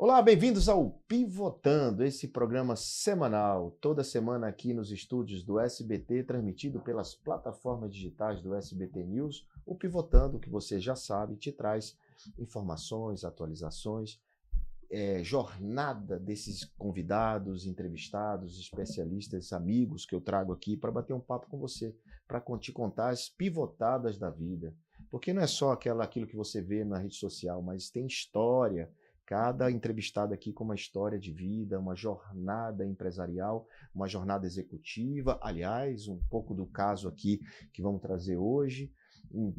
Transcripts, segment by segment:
Olá, bem-vindos ao Pivotando, esse programa semanal, toda semana aqui nos estúdios do SBT, transmitido pelas plataformas digitais do SBT News. O Pivotando, que você já sabe, te traz informações, atualizações, jornada desses convidados, entrevistados, especialistas, amigos que eu trago aqui para bater um papo com você, para te contar as pivotadas da vida. Porque não é só aquilo que você vê na rede social, mas tem história. Cada entrevistado aqui com uma história de vida, uma jornada empresarial, uma jornada executiva. Aliás, um pouco do caso aqui que vamos trazer hoje,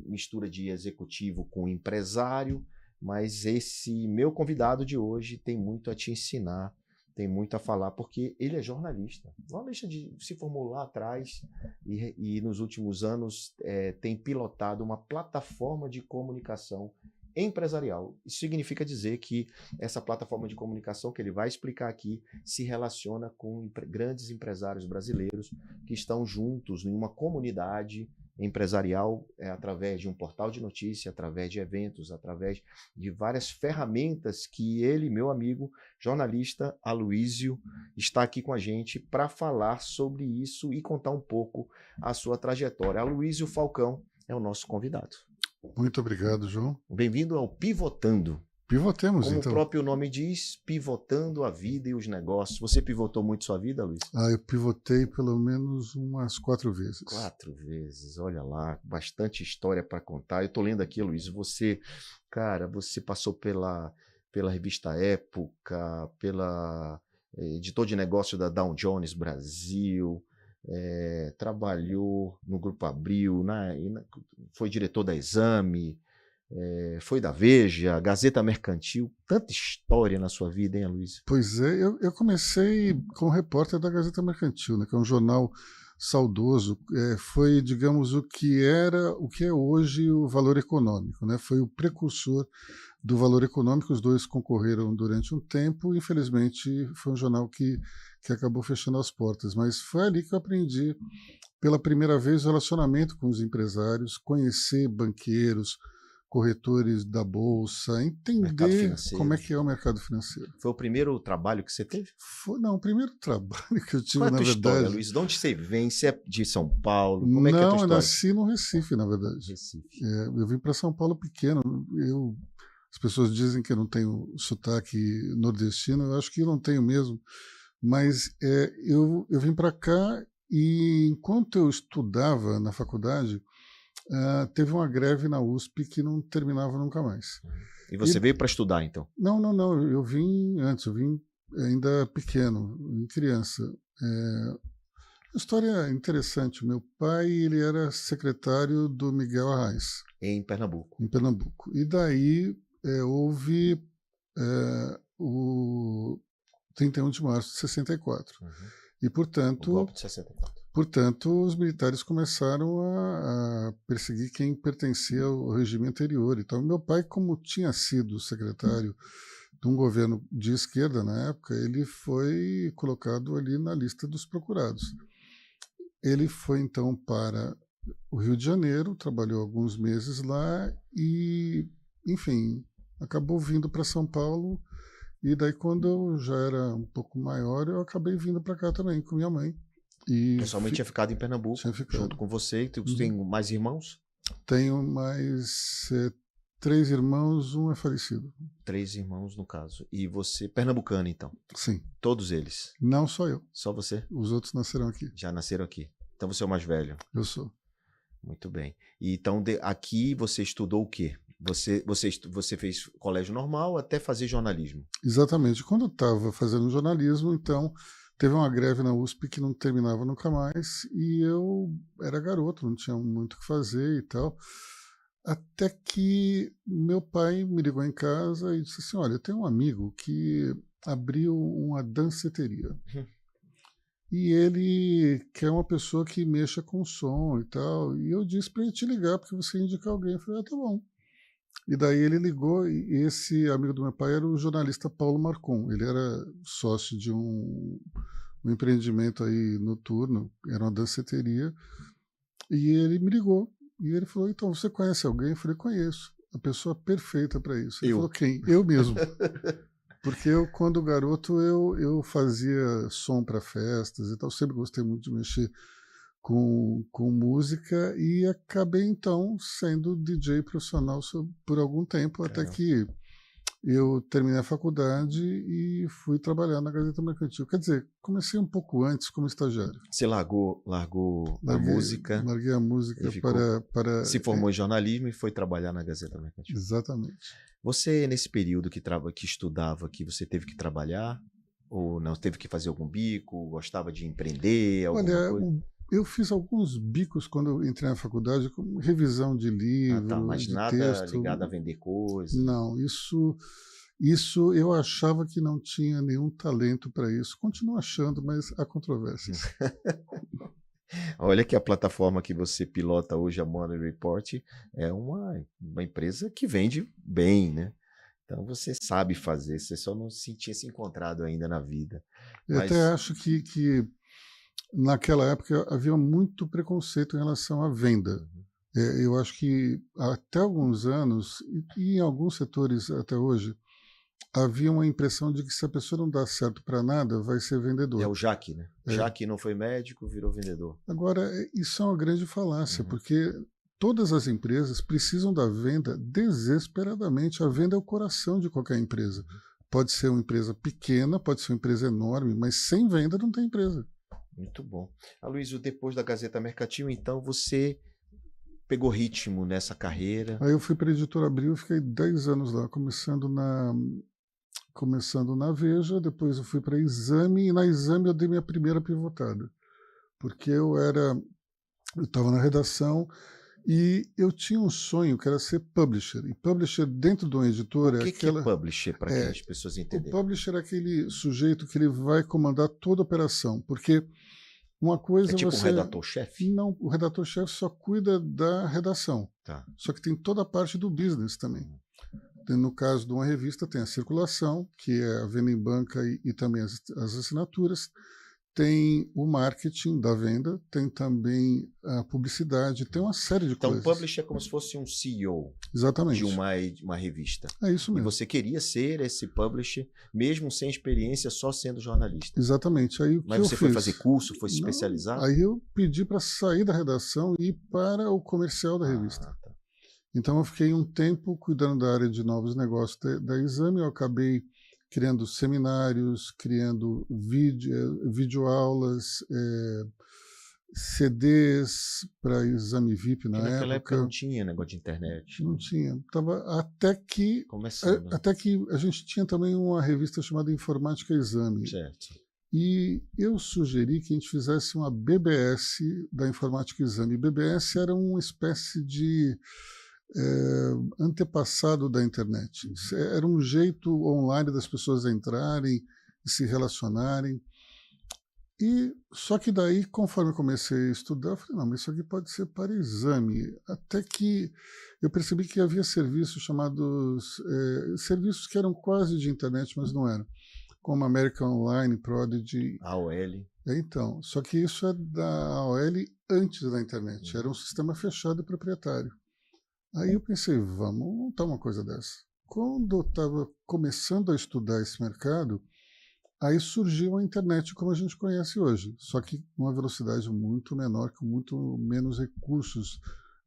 mistura de executivo com empresário, mas esse meu convidado de hoje tem muito a te ensinar, tem muito a falar, porque ele é jornalista. Se formou lá atrás e nos últimos anos tem pilotado uma plataforma de comunicação empresarial. Isso significa dizer que essa plataforma de comunicação que ele vai explicar aqui se relaciona com grandes empresários brasileiros que estão juntos em uma comunidade empresarial através de um portal de notícia, através de eventos, através de várias ferramentas que ele, meu amigo jornalista Aloísio, está aqui com a gente para falar sobre isso e contar um pouco a sua trajetória. Aloísio Falcão é o nosso convidado. Muito obrigado, João. Bem-vindo ao Pivotando. Pivotemos, Como então. o próprio nome diz, pivotando a vida e os negócios. Você pivotou muito sua vida, Luiz? Eu pivotei pelo menos umas 4 vezes. 4 vezes, olha lá, bastante história para contar. Eu estou lendo aqui, Luiz, você passou pela revista Época, pela editor de negócio da Dow Jones Brasil, trabalhou no Grupo Abril, foi diretor da Exame, foi da Veja, Gazeta Mercantil. Tanta história na sua vida, hein, Luiz? Pois é, eu comecei como repórter da Gazeta Mercantil, né, que é um jornal saudoso. Foi, digamos, o que é hoje o Valor Econômico, né? Foi o precursor do Valor Econômico. Os dois concorreram durante um tempo. Infelizmente, foi um jornal que acabou fechando as portas, mas foi ali que eu aprendi pela primeira vez o relacionamento com os empresários, conhecer banqueiros, corretores da bolsa, entender como é que é o mercado financeiro. Foi o primeiro trabalho que você teve? O primeiro trabalho que eu tive, Qual é a tua história, verdade. Luiz? De onde você vem? Você é de São Paulo? Como é que é a tua história? Eu nasci no Recife, na verdade. Recife. Eu vim para São Paulo pequeno. As pessoas dizem que eu não tenho sotaque nordestino, eu acho que eu não tenho mesmo, mas eu vim para cá e enquanto eu estudava na faculdade, teve uma greve na USP que não terminava nunca mais. E você veio para estudar, então? Não, eu vim antes, eu vim ainda pequeno, em criança. Uma história interessante. O meu pai, ele era secretário do Miguel Arraes. Em Pernambuco. Em Pernambuco. E daí houve o 31 de março de 64. Uhum. E, portanto, o golpe de 64. Portanto, os militares começaram a perseguir quem pertencia ao regime anterior. Então, meu pai, como tinha sido secretário de um governo de esquerda na época, ele foi colocado ali na lista dos procurados. Ele foi, então, para o Rio de Janeiro, trabalhou alguns meses lá e, enfim, acabou vindo para São Paulo. E daí, quando eu já era um pouco maior, eu acabei vindo para cá também com minha mãe. Pessoalmente tinha ficado em Pernambuco, junto com você. Você tem mais irmãos? Tenho mais 3 irmãos, um é falecido. 3 irmãos, no caso. E você, pernambucano, então? Sim. Todos eles? Não, só eu. Só você? Os outros nasceram aqui. Já nasceram aqui. Então você é o mais velho? Eu sou. Muito bem. E então, aqui você estudou o quê? Você fez colégio normal até fazer jornalismo? Exatamente. Quando eu estava fazendo jornalismo, então, teve uma greve na USP que não terminava nunca mais e eu era garoto, não tinha muito o que fazer e tal. Até que meu pai me ligou em casa e disse assim, olha, eu tenho um amigo que abriu uma danceteria. E ele quer uma pessoa que mexa com som e tal. E eu disse para ele te ligar, porque você indica alguém. Eu falei, tá bom. E daí ele ligou, e esse amigo do meu pai era o jornalista Paulo Marcon. Ele era sócio de um empreendimento aí noturno, era uma danceteria. E ele me ligou. E ele falou, então, você conhece alguém? Eu falei, conheço. A pessoa perfeita para isso. Ele falou, quem? Eu mesmo. Porque eu, quando garoto, eu fazia som para festas e tal, sempre gostei muito de mexer com música e acabei, então, sendo DJ profissional por algum tempo, até Caramba. que eu terminei a faculdade e fui trabalhar na Gazeta Mercantil. Quer dizer, comecei um pouco antes como estagiário. Você largou a música, Larguei a música para... se formou em jornalismo e foi trabalhar na Gazeta Mercantil. Exatamente. Você, nesse período que estudava aqui, você teve que trabalhar? Ou não? Teve que fazer algum bico? Gostava de empreender? Alguma coisa? Eu fiz alguns bicos quando eu entrei na faculdade, como revisão de livros, Mas de nada texto. ligado a vender coisas? Não, isso eu achava que não tinha nenhum talento para isso. Continuo achando, mas há controvérsias. Olha que a plataforma que você pilota hoje, a Money Report, é uma empresa que vende bem, né? Então você sabe fazer, você só não tinha se encontrado ainda na vida. Eu até acho que naquela época havia muito preconceito em relação à venda. Eu acho que até alguns anos, e em alguns setores até hoje, havia uma impressão de que se a pessoa não dá certo para nada, vai ser vendedor. É o Jaque, né? Jaque não foi médico, virou vendedor. Agora, isso é uma grande falácia, porque todas as empresas precisam da venda desesperadamente. A venda é o coração de qualquer empresa. Pode ser uma empresa pequena, pode ser uma empresa enorme, mas sem venda não tem empresa. Muito bom. Aloysio, depois da Gazeta Mercantil, então você pegou ritmo nessa carreira? Aí eu fui para a Editora Abril, fiquei 10 anos lá, começando na Veja, depois eu fui para Exame, e na Exame eu dei minha primeira pivotada, porque eu estava na redação e eu tinha um sonho que era ser publisher, e publisher dentro de uma editora... O que é publisher, para que as pessoas entenderem? O publisher é aquele sujeito que ele vai comandar toda a operação, porque uma coisa é tipo um redator-chefe? Não, o redator-chefe só cuida da redação, só que tem toda a parte do business também. No caso de uma revista, tem a circulação, que é a venda em banca e também as assinaturas, tem o marketing da venda, tem também a publicidade, tem uma série de coisas. Então, o publisher é como se fosse um CEO. Exatamente. De uma revista. É isso mesmo. E você queria ser esse publisher, mesmo sem experiência, só sendo jornalista. Exatamente. Aí, Mas você foi fazer curso, foi se especializar? Aí eu pedi para sair da redação e ir para o comercial da revista. Então eu fiquei um tempo cuidando da área de novos negócios da Exame, eu acabei criando seminários, criando videoaulas, CDs para Exame VIP naquela época não tinha negócio de internet. Não tinha. Até que a gente tinha também uma revista chamada Informática Exame. Certo. E eu sugeri que a gente fizesse uma BBS da Informática Exame. BBS era uma espécie de antepassado da internet. Era um jeito online das pessoas entrarem e se relacionarem. E só que daí, conforme eu comecei a estudar, eu falei, não, mas isso aqui pode ser para Exame. Até que eu percebi que havia serviços chamados, serviços que eram quase de internet, mas não eram, como American Online, Prodigy. AOL. Então, só que isso é da AOL antes da internet, era um sistema fechado e proprietário. Aí eu pensei, vamos montar uma coisa dessa. Quando eu estava começando a estudar esse mercado, aí surgiu a internet como a gente conhece hoje, só que com uma velocidade muito menor, com muito menos recursos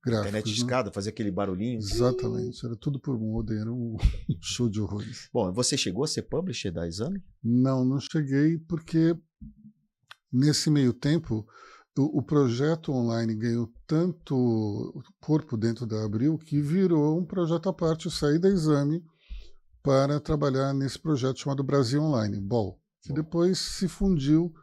gráficos. Internet discada, fazia aquele barulhinho. Exatamente, era tudo por modem, era um show de horrores. Bom, você chegou a ser publisher da Exame? Não cheguei, porque nesse meio tempo o projeto online ganhou tanto corpo dentro da Abril que virou um projeto à parte. Eu saí da Exame para trabalhar nesse projeto chamado Brasil Online, BOL, que depois se fundiu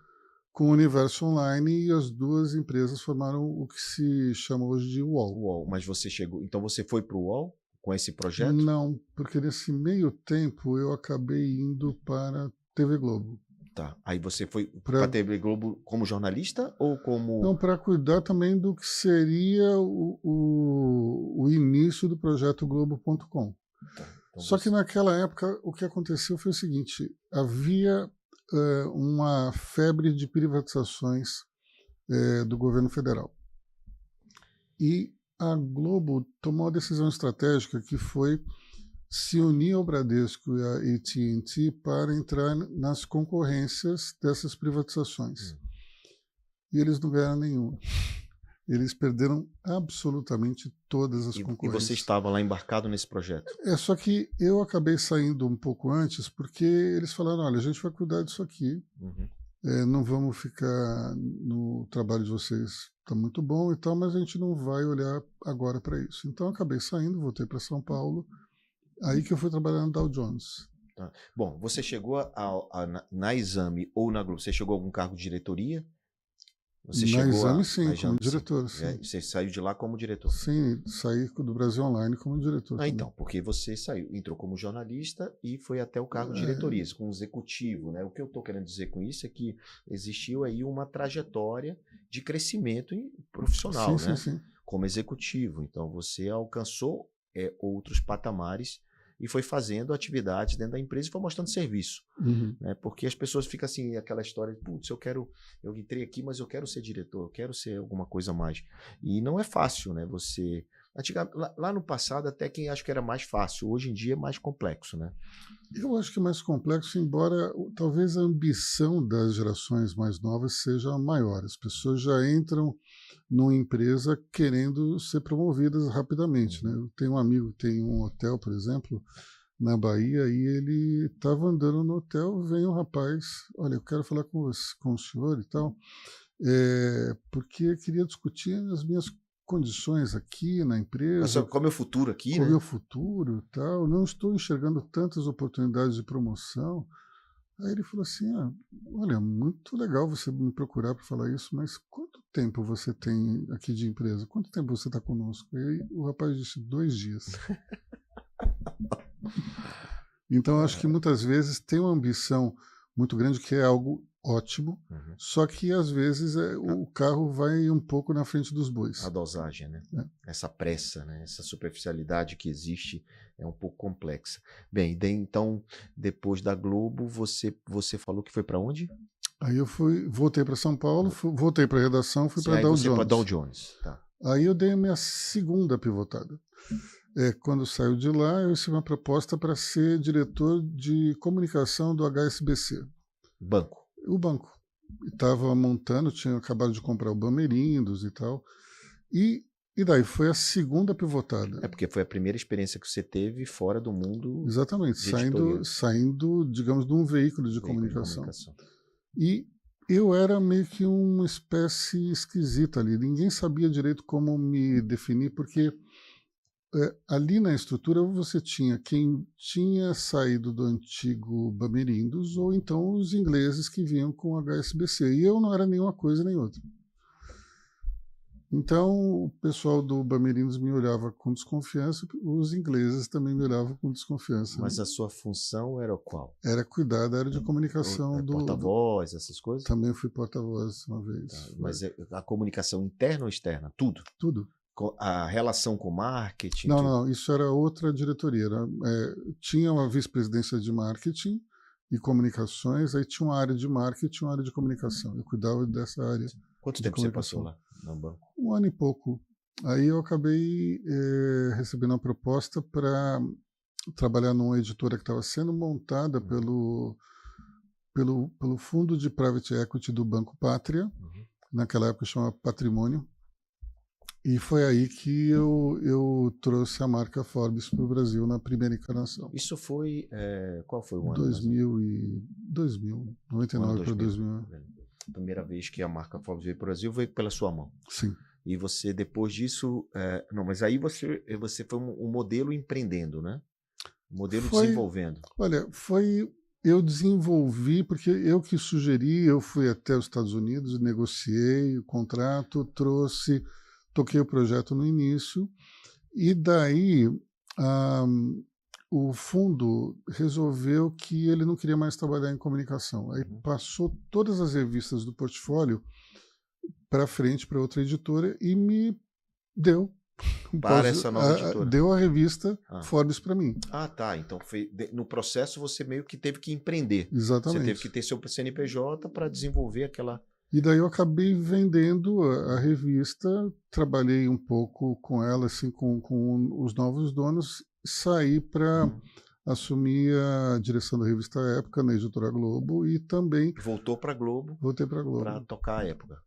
com o Universo Online e as duas empresas formaram o que se chama hoje de UOL. Mas você chegou, então você foi para o UOL com esse projeto? Não, porque nesse meio tempo eu acabei indo para a TV Globo. Tá. Aí você foi para a TV Globo como jornalista ou como... Não, para cuidar também do que seria o início do projeto Globo.com. Tá. Então Só que naquela época o que aconteceu foi o seguinte, havia uma febre de privatizações do governo federal. E a Globo tomou uma decisão estratégica que foi se unir ao Bradesco e à AT&T para entrar nas concorrências dessas privatizações. E eles não ganharam nenhuma. Eles perderam absolutamente todas as concorrências. E você estava lá embarcado nesse projeto? Só que eu acabei saindo um pouco antes, porque eles falaram, olha, a gente vai cuidar disso aqui, não vamos ficar no trabalho de vocês, está muito bom e tal, mas a gente não vai olhar agora para isso. Então eu acabei saindo, voltei para São Paulo, aí que eu fui trabalhar no Dow Jones. Tá. Bom, você chegou na Exame ou na Globo, você chegou a algum cargo de diretoria? Você na Exame, sim, como diretor. Sim. Você saiu de lá como diretor? Sim, saí do Brasil Online como diretor. Então, porque você entrou como jornalista e foi até o cargo de diretoria, como executivo, né? O que eu estou querendo dizer com isso é que existiu aí uma trajetória de crescimento profissional, né? Sim. Como executivo. Então, você alcançou outros patamares e foi fazendo atividades dentro da empresa e foi mostrando serviço. Né? Porque as pessoas ficam assim, aquela história de, putz, eu entrei aqui, mas eu quero ser diretor, eu quero ser alguma coisa a mais. E não é fácil, né? Você... Lá no passado, até quem acha que era mais fácil, hoje em dia é mais complexo, né? Eu acho que é mais complexo, embora talvez a ambição das gerações mais novas seja maior. As pessoas já entram numa empresa querendo ser promovidas rapidamente. Né? Eu tenho um amigo que tem um hotel, por exemplo, na Bahia, e ele estava andando no hotel, vem um rapaz, olha, eu quero falar com o senhor e tal, porque eu queria discutir as minhas condições aqui na empresa. Qual é o meu futuro aqui, qual né? é o meu futuro e tal. Não estou enxergando tantas oportunidades de promoção. Aí ele falou assim, olha, muito legal você me procurar para falar isso, mas quanto tempo você tem aqui de empresa? Quanto tempo você está conosco? E aí o rapaz disse, 2 dias. Então, acho que muitas vezes tem uma ambição muito grande, que é algo ótimo, só que às vezes o carro vai um pouco na frente dos bois. A dosagem, né? Essa pressa, né? Essa superficialidade que existe é um pouco complexa. Bem, então, depois da Globo, você falou que foi para onde? Aí eu voltei para São Paulo, voltei para a redação, fui para Dow Jones. Para Dow Jones, tá. Aí eu dei a minha segunda pivotada. Quando saiu de lá, eu recebi uma proposta para ser diretor de comunicação do HSBC. Banco. O banco. Estava montando, tinha acabado de comprar o Bamerindos e tal. E daí foi a segunda pivotada. Porque foi a primeira experiência que você teve fora do mundo. Exatamente, saindo, digamos, de um veículo de comunicação. E eu era meio que uma espécie esquisita ali. Ninguém sabia direito como me definir, porque ali na estrutura você tinha quem tinha saído do antigo Bamerindos ou então os ingleses que vinham com o HSBC. E eu não era nenhuma coisa nem outra. Então o pessoal do Bamerindos me olhava com desconfiança, os ingleses também me olhavam com desconfiança. Mas a sua função era qual? Era cuidar da área de comunicação porta-voz, essas coisas? Também fui porta-voz uma vez. Tá, mas a comunicação interna ou externa? Tudo? Tudo. A relação com marketing? Não, isso era outra diretoria. Tinha uma vice-presidência de marketing e comunicações, aí tinha uma área de marketing e uma área de comunicação. Eu cuidava dessa área. Quanto tempo você passou lá no banco? 1 ano e pouco. Aí eu acabei recebendo uma proposta para trabalhar numa editora que estava sendo montada pelo fundo de private equity do Banco Pátria, naquela época chamava Patrimônio. E foi aí que eu trouxe a marca Forbes para o Brasil na primeira encarnação. Isso foi... qual foi o ano? 2000, 99 para 2000. A primeira vez que a marca Forbes veio para o Brasil veio pela sua mão. Sim. E você, depois disso... mas aí você foi um modelo empreendendo, né? Um modelo desenvolvendo. Olha, eu desenvolvi, porque eu que sugeri, eu fui até os Estados Unidos, negociei o contrato, toquei o projeto no início, e daí o fundo resolveu que ele não queria mais trabalhar em comunicação. Aí passou todas as revistas do portfólio para frente para outra editora e me deu. Para essa nova editora. Deu a revista Forbes para mim. Tá. Então no processo você meio que teve que empreender. Exatamente. Você teve que ter seu CNPJ para desenvolver aquela... E daí eu acabei vendendo a revista, trabalhei um pouco com ela, assim, com os novos donos, saí para assumir a direção da revista Época, na Editora Globo, e também... Voltou para a Globo. Voltei para a Globo. Para tocar a Época.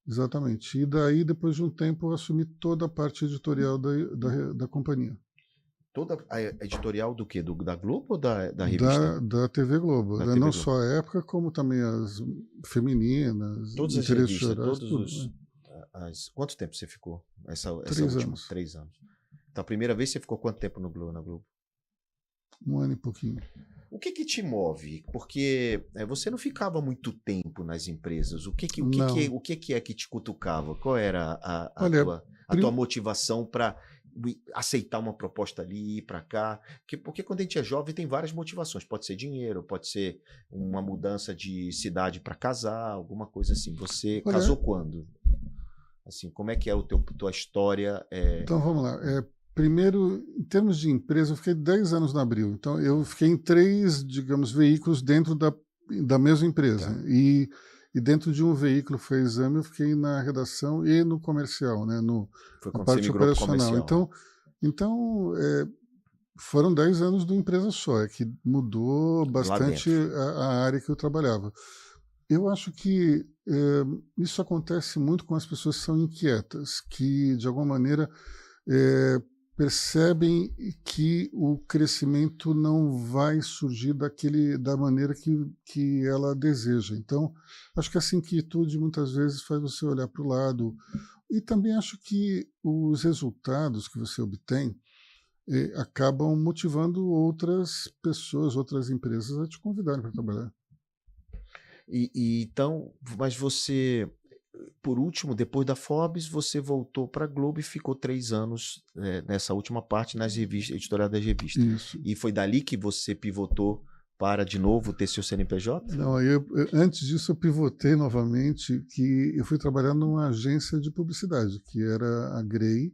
Exatamente. E daí, depois de um tempo, eu assumi toda a parte editorial da companhia. Toda a editorial do quê? Da Globo ou da revista? Da TV Globo. Da não TV só a Época, como também as femininas. Todas as revistas, Quanto tempo você ficou? Essa 3 anos. 3 anos. Então, a primeira vez você ficou quanto tempo na Globo? 1 ano e pouquinho. O que te move? Porque você não ficava muito tempo nas empresas. O que é que te cutucava? Qual era a tua motivação para aceitar uma proposta ali, ir para cá? Porque quando a gente é jovem tem várias motivações. Pode ser dinheiro, pode ser uma mudança de cidade para casar, alguma coisa assim. Você casou quando? Assim, como é que é tua história? Então vamos lá. Primeiro, em termos de empresa, eu fiquei 10 anos na Abril. Então, eu fiquei em 3, digamos, veículos dentro da mesma empresa. Tá. E dentro de um veículo foi Exame, eu fiquei na redação e no comercial, né, na parte operacional. Então foram 10 anos de uma empresa só, que mudou bastante a área que eu trabalhava. Eu acho que isso acontece muito com as pessoas que são inquietas, que, de alguma maneira, percebem que o crescimento não vai surgir da maneira que ela deseja. Então, acho que essa inquietude muitas vezes faz você olhar para o lado. E também acho que os resultados que você obtém acabam motivando outras pessoas, outras empresas a te convidarem para trabalhar. Então, mas você... Por último, depois da Forbes, você voltou para a Globo e ficou 3 anos nessa última parte nas revistas, editorial das revistas. Isso. E foi dali que você pivotou para, de novo, ter seu CNPJ? Não, antes disso eu pivotei novamente, que eu fui trabalhar numa agência de publicidade, que era a Grey,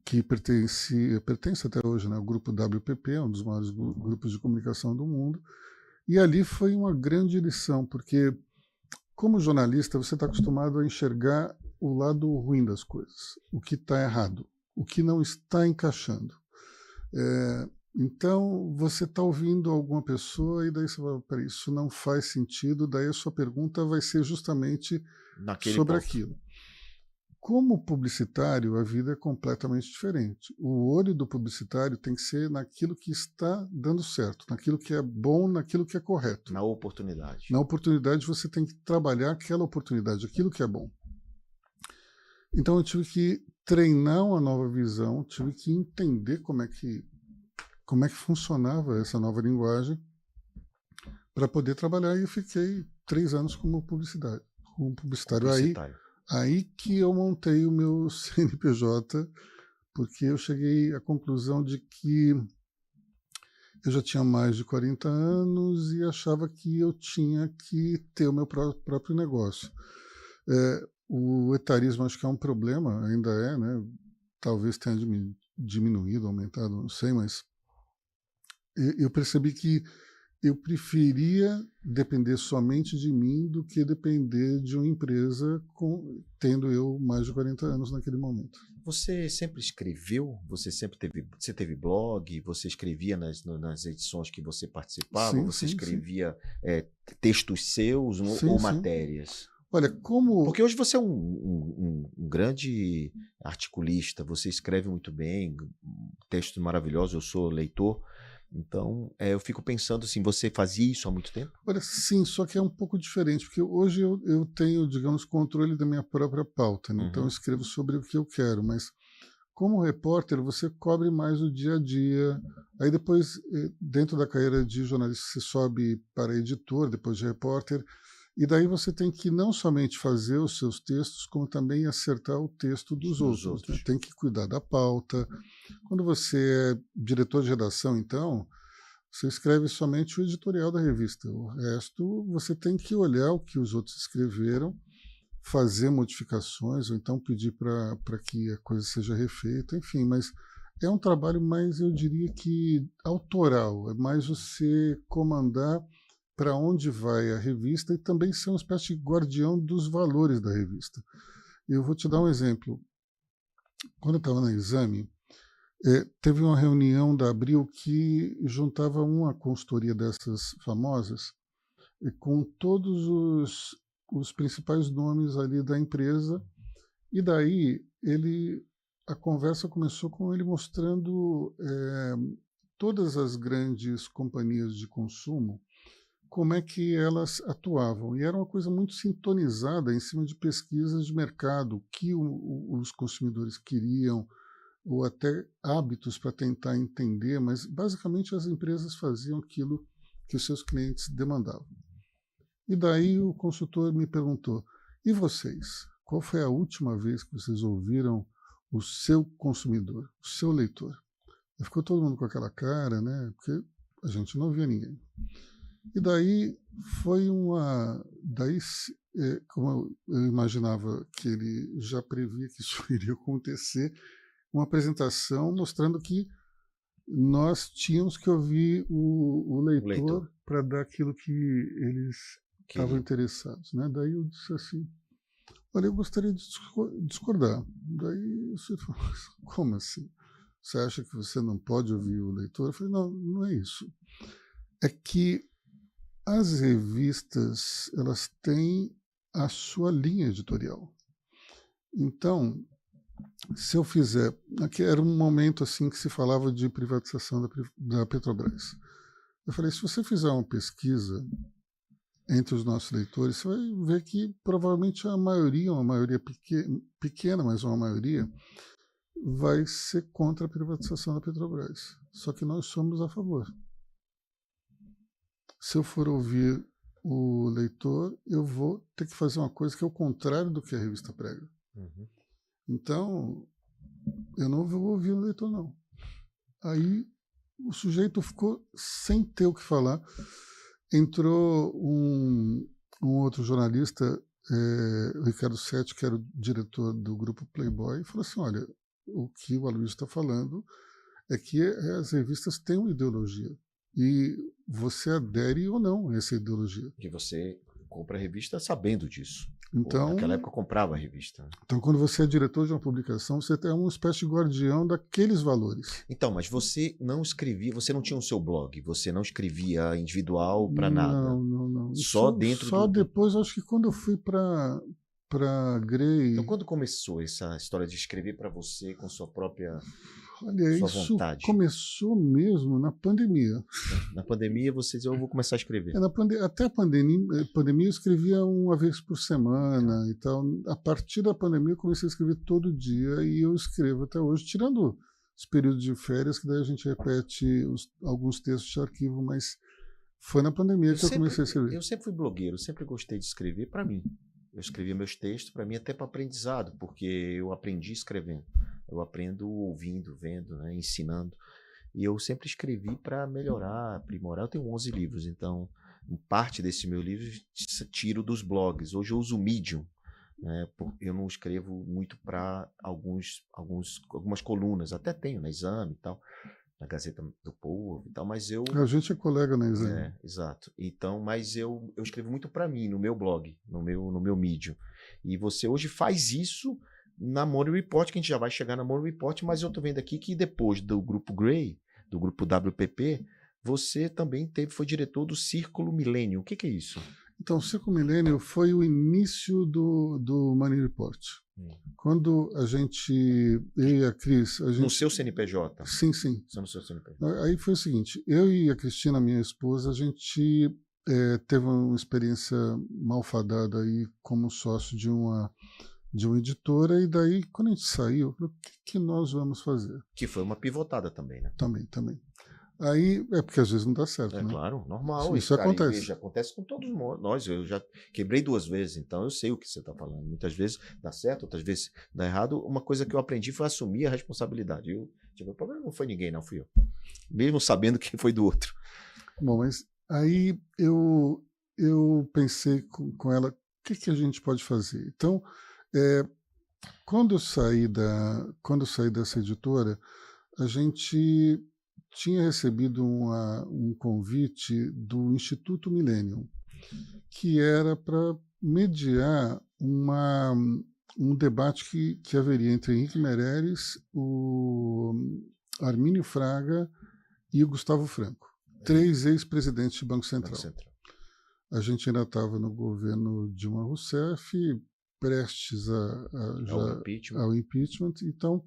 que pertence até hoje, né, ao grupo WPP, um dos maiores grupos de comunicação do mundo. E ali foi uma grande lição, porque... Como jornalista, você está acostumado a enxergar o lado ruim das coisas, o que está errado, o que não está encaixando. Então, você está ouvindo alguma pessoa e daí você fala, peraí, isso não faz sentido, daí a sua pergunta vai ser justamente sobre aquilo. Como publicitário, a vida é completamente diferente. O olho do publicitário tem que ser naquilo que está dando certo, naquilo que é bom, naquilo que é correto. Na oportunidade. Na oportunidade, você tem que trabalhar aquela oportunidade, aquilo que é bom. Então, eu tive que treinar uma nova visão, tive que entender como é que funcionava essa nova linguagem para poder trabalhar, e eu fiquei 3 anos como publicitário. Aí que eu montei o meu CNPJ, porque eu cheguei à conclusão de que eu já tinha mais de 40 anos e achava que eu tinha que ter o meu próprio negócio. O etarismo acho que é um problema, ainda né? Talvez tenha diminuído, aumentado, não sei, mas eu percebi que eu preferia depender somente de mim do que depender de uma empresa tendo eu mais de 40 anos naquele momento. Você sempre escreveu? Você teve blog? Você escrevia nas edições que você participava? Sim, você escrevia textos seus ou matérias? Olha, Porque hoje você é um grande articulista, você escreve muito bem, textos maravilhosos, eu sou leitor. Então, eu fico pensando assim, você fazia isso há muito tempo? Olha, sim, só que é um pouco diferente, porque hoje eu tenho, digamos, controle da minha própria pauta, né? Então eu escrevo sobre o que eu quero, mas como repórter você cobre mais o dia a dia, aí depois, dentro da carreira de jornalista, você sobe para editor, depois de repórter, e daí você tem que não somente fazer os seus textos, como também acertar o texto dos outros. Né? Tem que cuidar da pauta. Quando você é diretor de redação, então, você escreve somente o editorial da revista. O resto, você tem que olhar o que os outros escreveram, fazer modificações, ou então pedir para que a coisa seja refeita, enfim. Mas é um trabalho mais, eu diria que, autoral. É mais você comandar para onde vai a revista e também ser uma espécie de guardião dos valores da revista. Eu vou te dar um exemplo. Quando eu estava na Exame, teve uma reunião da Abril que juntava uma consultoria dessas famosas com todos os principais nomes ali da empresa, e daí a conversa começou com ele mostrando todas as grandes companhias de consumo, como é que elas atuavam. E era uma coisa muito sintonizada em cima de pesquisas de mercado, o que os consumidores queriam, ou até hábitos para tentar entender, mas basicamente as empresas faziam aquilo que os seus clientes demandavam. E daí o consultor me perguntou, e vocês? Qual foi a última vez que vocês ouviram o seu consumidor, o seu leitor? E ficou todo mundo com aquela cara, né? Porque a gente não via ninguém. E daí foi como eu imaginava que ele já previa que isso iria acontecer, uma apresentação mostrando que nós tínhamos que ouvir o leitor para dar aquilo que eles estavam interessados, né? Daí eu disse assim, olha, eu gostaria de discordar. Daí você falou, como assim? Você acha que você não pode ouvir o leitor? Eu falei, não, não é isso. É que as revistas, elas têm a sua linha editorial. Então, se eu fizer... Aqui era um momento assim que se falava de privatização da Petrobras. Eu falei, se você fizer uma pesquisa entre os nossos leitores, você vai ver que provavelmente uma maioria pequena, mas uma maioria, vai ser contra a privatização da Petrobras. Só que nós somos a favor. Se eu for ouvir o leitor, eu vou ter que fazer uma coisa que é o contrário do que a revista prega. Uhum. Então, eu não vou ouvir o leitor, não. Aí o sujeito ficou sem ter o que falar. Entrou um outro jornalista, o Ricardo Sete, que era o diretor do grupo Playboy, e falou assim, olha, o que o Aloysio está falando é que as revistas têm uma ideologia. E você adere ou não a essa ideologia. Que você compra a revista sabendo disso. Então, naquela época eu comprava a revista. Então, quando você é diretor de uma publicação, você é uma espécie de guardião daqueles valores. Então, mas você não escrevia, você não tinha o seu blog, você não escrevia individual para nada. Não. Só dentro Só depois, acho que quando eu fui para Grey... Então, quando começou essa história de escrever para você com sua própria... Olha, sua isso vontade. Começou mesmo na pandemia. Na pandemia você dizia, eu vou começar a escrever. Até a pandemia eu escrevia uma vez por semana e tal. A partir da pandemia eu comecei a escrever todo dia e eu escrevo até hoje, tirando os períodos de férias, que daí a gente repete alguns textos de arquivo, mas foi na pandemia que eu comecei a escrever. Eu sempre fui blogueiro, sempre gostei de escrever para mim. Eu escrevia meus textos para mim até para aprendizado, porque eu aprendi escrevendo. Eu aprendo ouvindo, vendo, né, ensinando. E eu sempre escrevi para melhorar, aprimorar. Eu tenho 11 livros, então parte desses meus livros tiro dos blogs. Hoje eu uso o Medium. Né, eu não escrevo muito para algumas colunas. Até tenho na Exame e tal, na Gazeta do Povo e tal, mas eu... A gente é colega na Exame. Exato. Então, mas eu escrevo muito para mim, no meu blog, no meu Medium. E você hoje faz isso na Morning Report, que a gente já vai chegar na Morning Report, mas eu estou vendo aqui que depois do Grupo Grey, do Grupo WPP, você também foi diretor do Círculo Milênio. O que é isso? Então, o Círculo Milênio foi o início do Morning Report. Quando eu e a Cris... No seu CNPJ? Sim. Só no seu CNPJ. Aí foi o seguinte, eu e a Cristina, minha esposa, a gente teve uma experiência malfadada aí como sócio de uma editora, e daí, quando a gente saiu, eu falei, o que nós vamos fazer? Que foi uma pivotada também, né? Também. Aí, porque às vezes não dá certo, né? Claro, normal. Isso acontece. Veja, acontece com todos nós. Eu já quebrei 2 vezes, então eu sei o que você está falando. Muitas vezes dá certo, outras vezes dá errado. Uma coisa que eu aprendi foi assumir a responsabilidade. O problema não foi ninguém, não fui eu. Mesmo sabendo que foi do outro. Bom, mas aí eu pensei com ela, o que a gente pode fazer? Então, quando eu saí dessa editora, a gente tinha recebido um convite do Instituto Millennium, que era para mediar um debate que haveria entre Henrique Meirelles, Armínio Fraga e o Gustavo Franco. 3 ex-presidentes do Banco Central. A gente ainda estava no governo Dilma Rousseff, prestes ao impeachment. Então,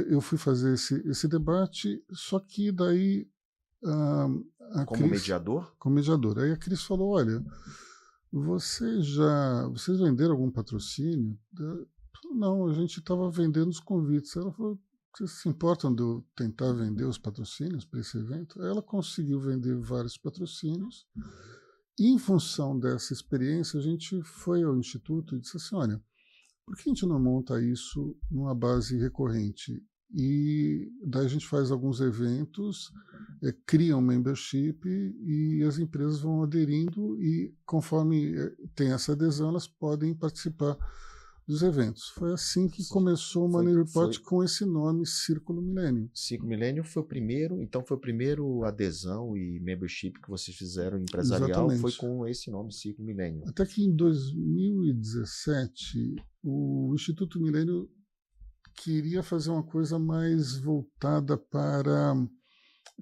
eu fui fazer esse debate, só que daí como Cris, mediador? Como mediador. Aí a Cris falou, olha, vocês venderam algum patrocínio? Não, a gente estava vendendo os convites. Ela falou, vocês se importam de eu tentar vender os patrocínios para esse evento? Ela conseguiu vender vários patrocínios. E, em função dessa experiência, a gente foi ao Instituto e disse assim, olha, por que a gente não monta isso numa base recorrente? E daí a gente faz alguns eventos, cria um membership e as empresas vão aderindo e conforme tem essa adesão, elas podem participar dos eventos. Foi assim que começou o Money Report com esse nome, Círculo Milênio. Círculo Milênio foi o primeiro, então foi o primeiro adesão e membership que vocês fizeram empresarial. Exatamente. Foi com esse nome, Círculo Milênio. Até que em 2017, o Instituto Milênio queria fazer uma coisa mais voltada para a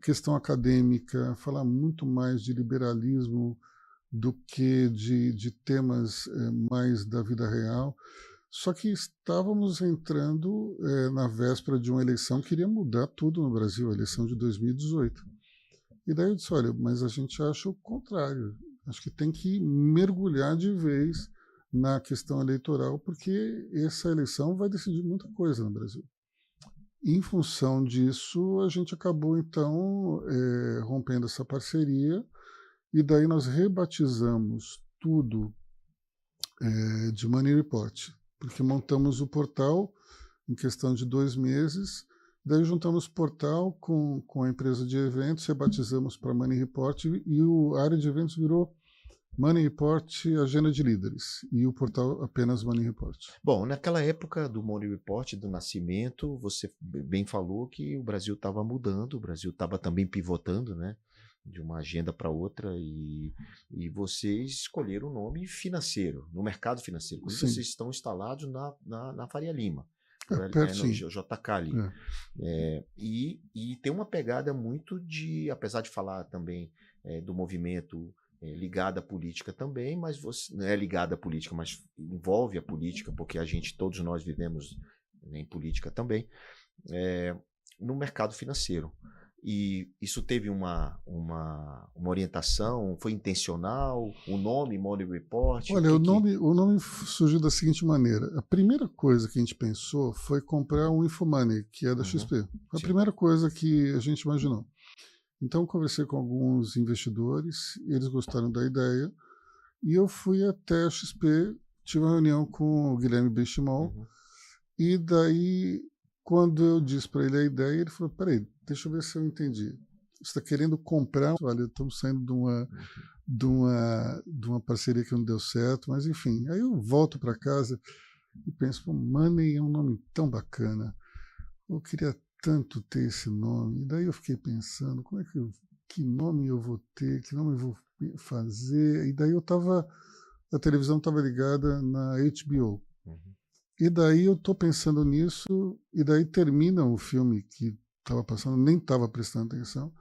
questão acadêmica, falar muito mais de liberalismo do que de temas mais da vida real. Só que estávamos entrando na véspera de uma eleição que iria mudar tudo no Brasil, a eleição de 2018. E daí eu disse, olha, mas a gente acha o contrário. Acho que tem que mergulhar de vez na questão eleitoral, porque essa eleição vai decidir muita coisa no Brasil. Em função disso, a gente acabou, então, rompendo essa parceria, e daí nós rebatizamos tudo de Money Report, porque montamos o portal em questão de 2 meses, daí juntamos o portal com a empresa de eventos, rebatizamos para Money Report, e a área de eventos virou Money Report, Agenda de Líderes, e o portal apenas Money Report. Bom, naquela época do Money Report, do nascimento, você bem falou que o Brasil estava mudando, o Brasil estava também pivotando, né, de uma agenda para outra, e vocês escolheram o nome financeiro, no mercado financeiro. Por isso vocês estão instalados na Faria Lima, no JK ali. E tem uma pegada muito apesar de falar também do movimento ligada à política também, mas você não é ligada à política, mas envolve a política, porque todos nós vivemos em política também, no mercado financeiro. E isso teve uma orientação, foi intencional, o nome Money Report? Olha, o nome surgiu da seguinte maneira. A primeira coisa que a gente pensou foi comprar um Infomoney, que é da XP. Foi a primeira coisa que a gente imaginou. Então, eu conversei com alguns investidores, eles gostaram da ideia, e eu fui até a XP, tive uma reunião com o Guilherme Benchimol, e daí, quando eu disse para ele a ideia, ele falou, peraí, deixa eu ver se eu entendi. Você está querendo comprar? Olha, estamos saindo de uma parceria que não deu certo, mas enfim. Aí eu volto para casa e penso, Money é um nome tão bacana. Eu queria tanto ter esse nome. E daí eu fiquei pensando, que nome eu vou ter, que nome eu vou fazer. E daí a televisão estava ligada na HBO. E daí eu estou pensando nisso, e daí termina o filme que estava passando, nem estava prestando atenção,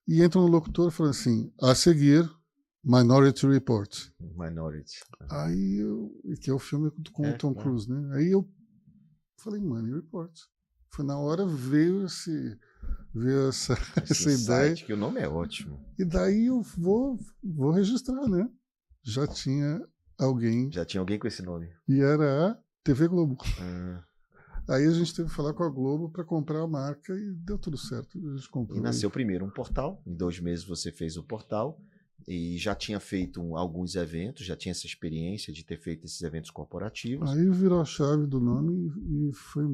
e entra um locutor falando assim, a seguir, Minority Report. Minority. Aí que é o filme com o Tom Cruise, né? Aí eu falei, Money Report. Foi na hora veio essa ideia. Que o nome é ótimo. E daí eu vou registrar, né? Já tinha alguém com esse nome. E era a TV Globo. Aí a gente teve que falar com a Globo para comprar a marca e deu tudo certo. A gente comprou. E nasceu primeiro um portal. Em 2 meses você fez o portal. E já tinha feito alguns eventos, já tinha essa experiência de ter feito esses eventos corporativos. Aí virou a chave do nome e foi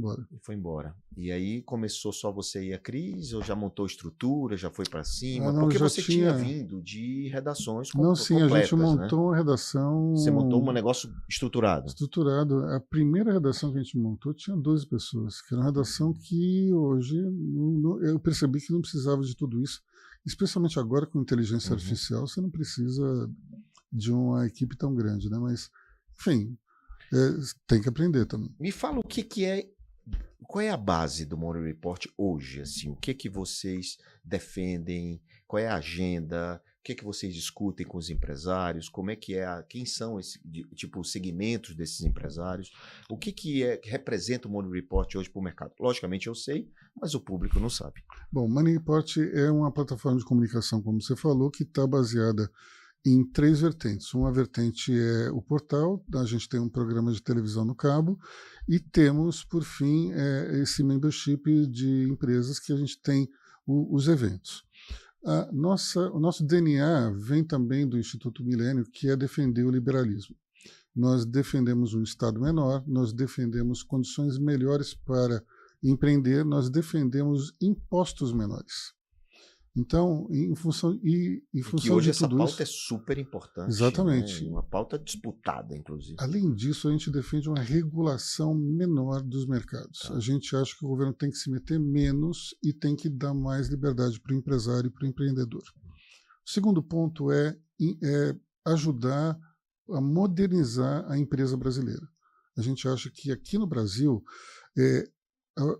embora. E aí começou só você e a Cris, ou já montou estrutura, já foi para cima? Porque você tinha vindo de redações completas. Não, sim, a gente montou uma redação... Você montou um negócio estruturado. Estruturado. A primeira redação que a gente montou tinha 12 pessoas, que era uma redação que hoje eu percebi que não precisava de tudo isso. Especialmente agora com inteligência artificial, você não precisa de uma equipe tão grande, né? Mas, enfim, tem que aprender também. Me fala o que é qual é a base do Morning Report hoje? Assim, o que vocês defendem? Qual é a agenda? O que vocês discutem com os empresários? Como é que quem são esse tipo segmentos desses empresários? O que representa o Morning Report hoje para o mercado? Logicamente eu sei, mas o público não sabe. Bom, o Morning Report é uma plataforma de comunicação, como você falou, que está baseada em 3 vertentes. Uma vertente é o portal, a gente tem um programa de televisão no cabo, e temos, por fim, esse membership de empresas que a gente tem os eventos. O nosso DNA vem também do Instituto Milênio, que é defender o liberalismo. Nós defendemos um Estado menor, nós defendemos condições melhores para empreender, nós defendemos impostos menores. Então, em função que hoje essa pauta é super importante. Exatamente. Né? Uma pauta disputada, inclusive. Além disso, a gente defende uma regulação menor dos mercados. A gente acha que o governo tem que se meter menos e tem que dar mais liberdade para o empresário e para o empreendedor. O segundo ponto é ajudar a modernizar a empresa brasileira. A gente acha que aqui no Brasil,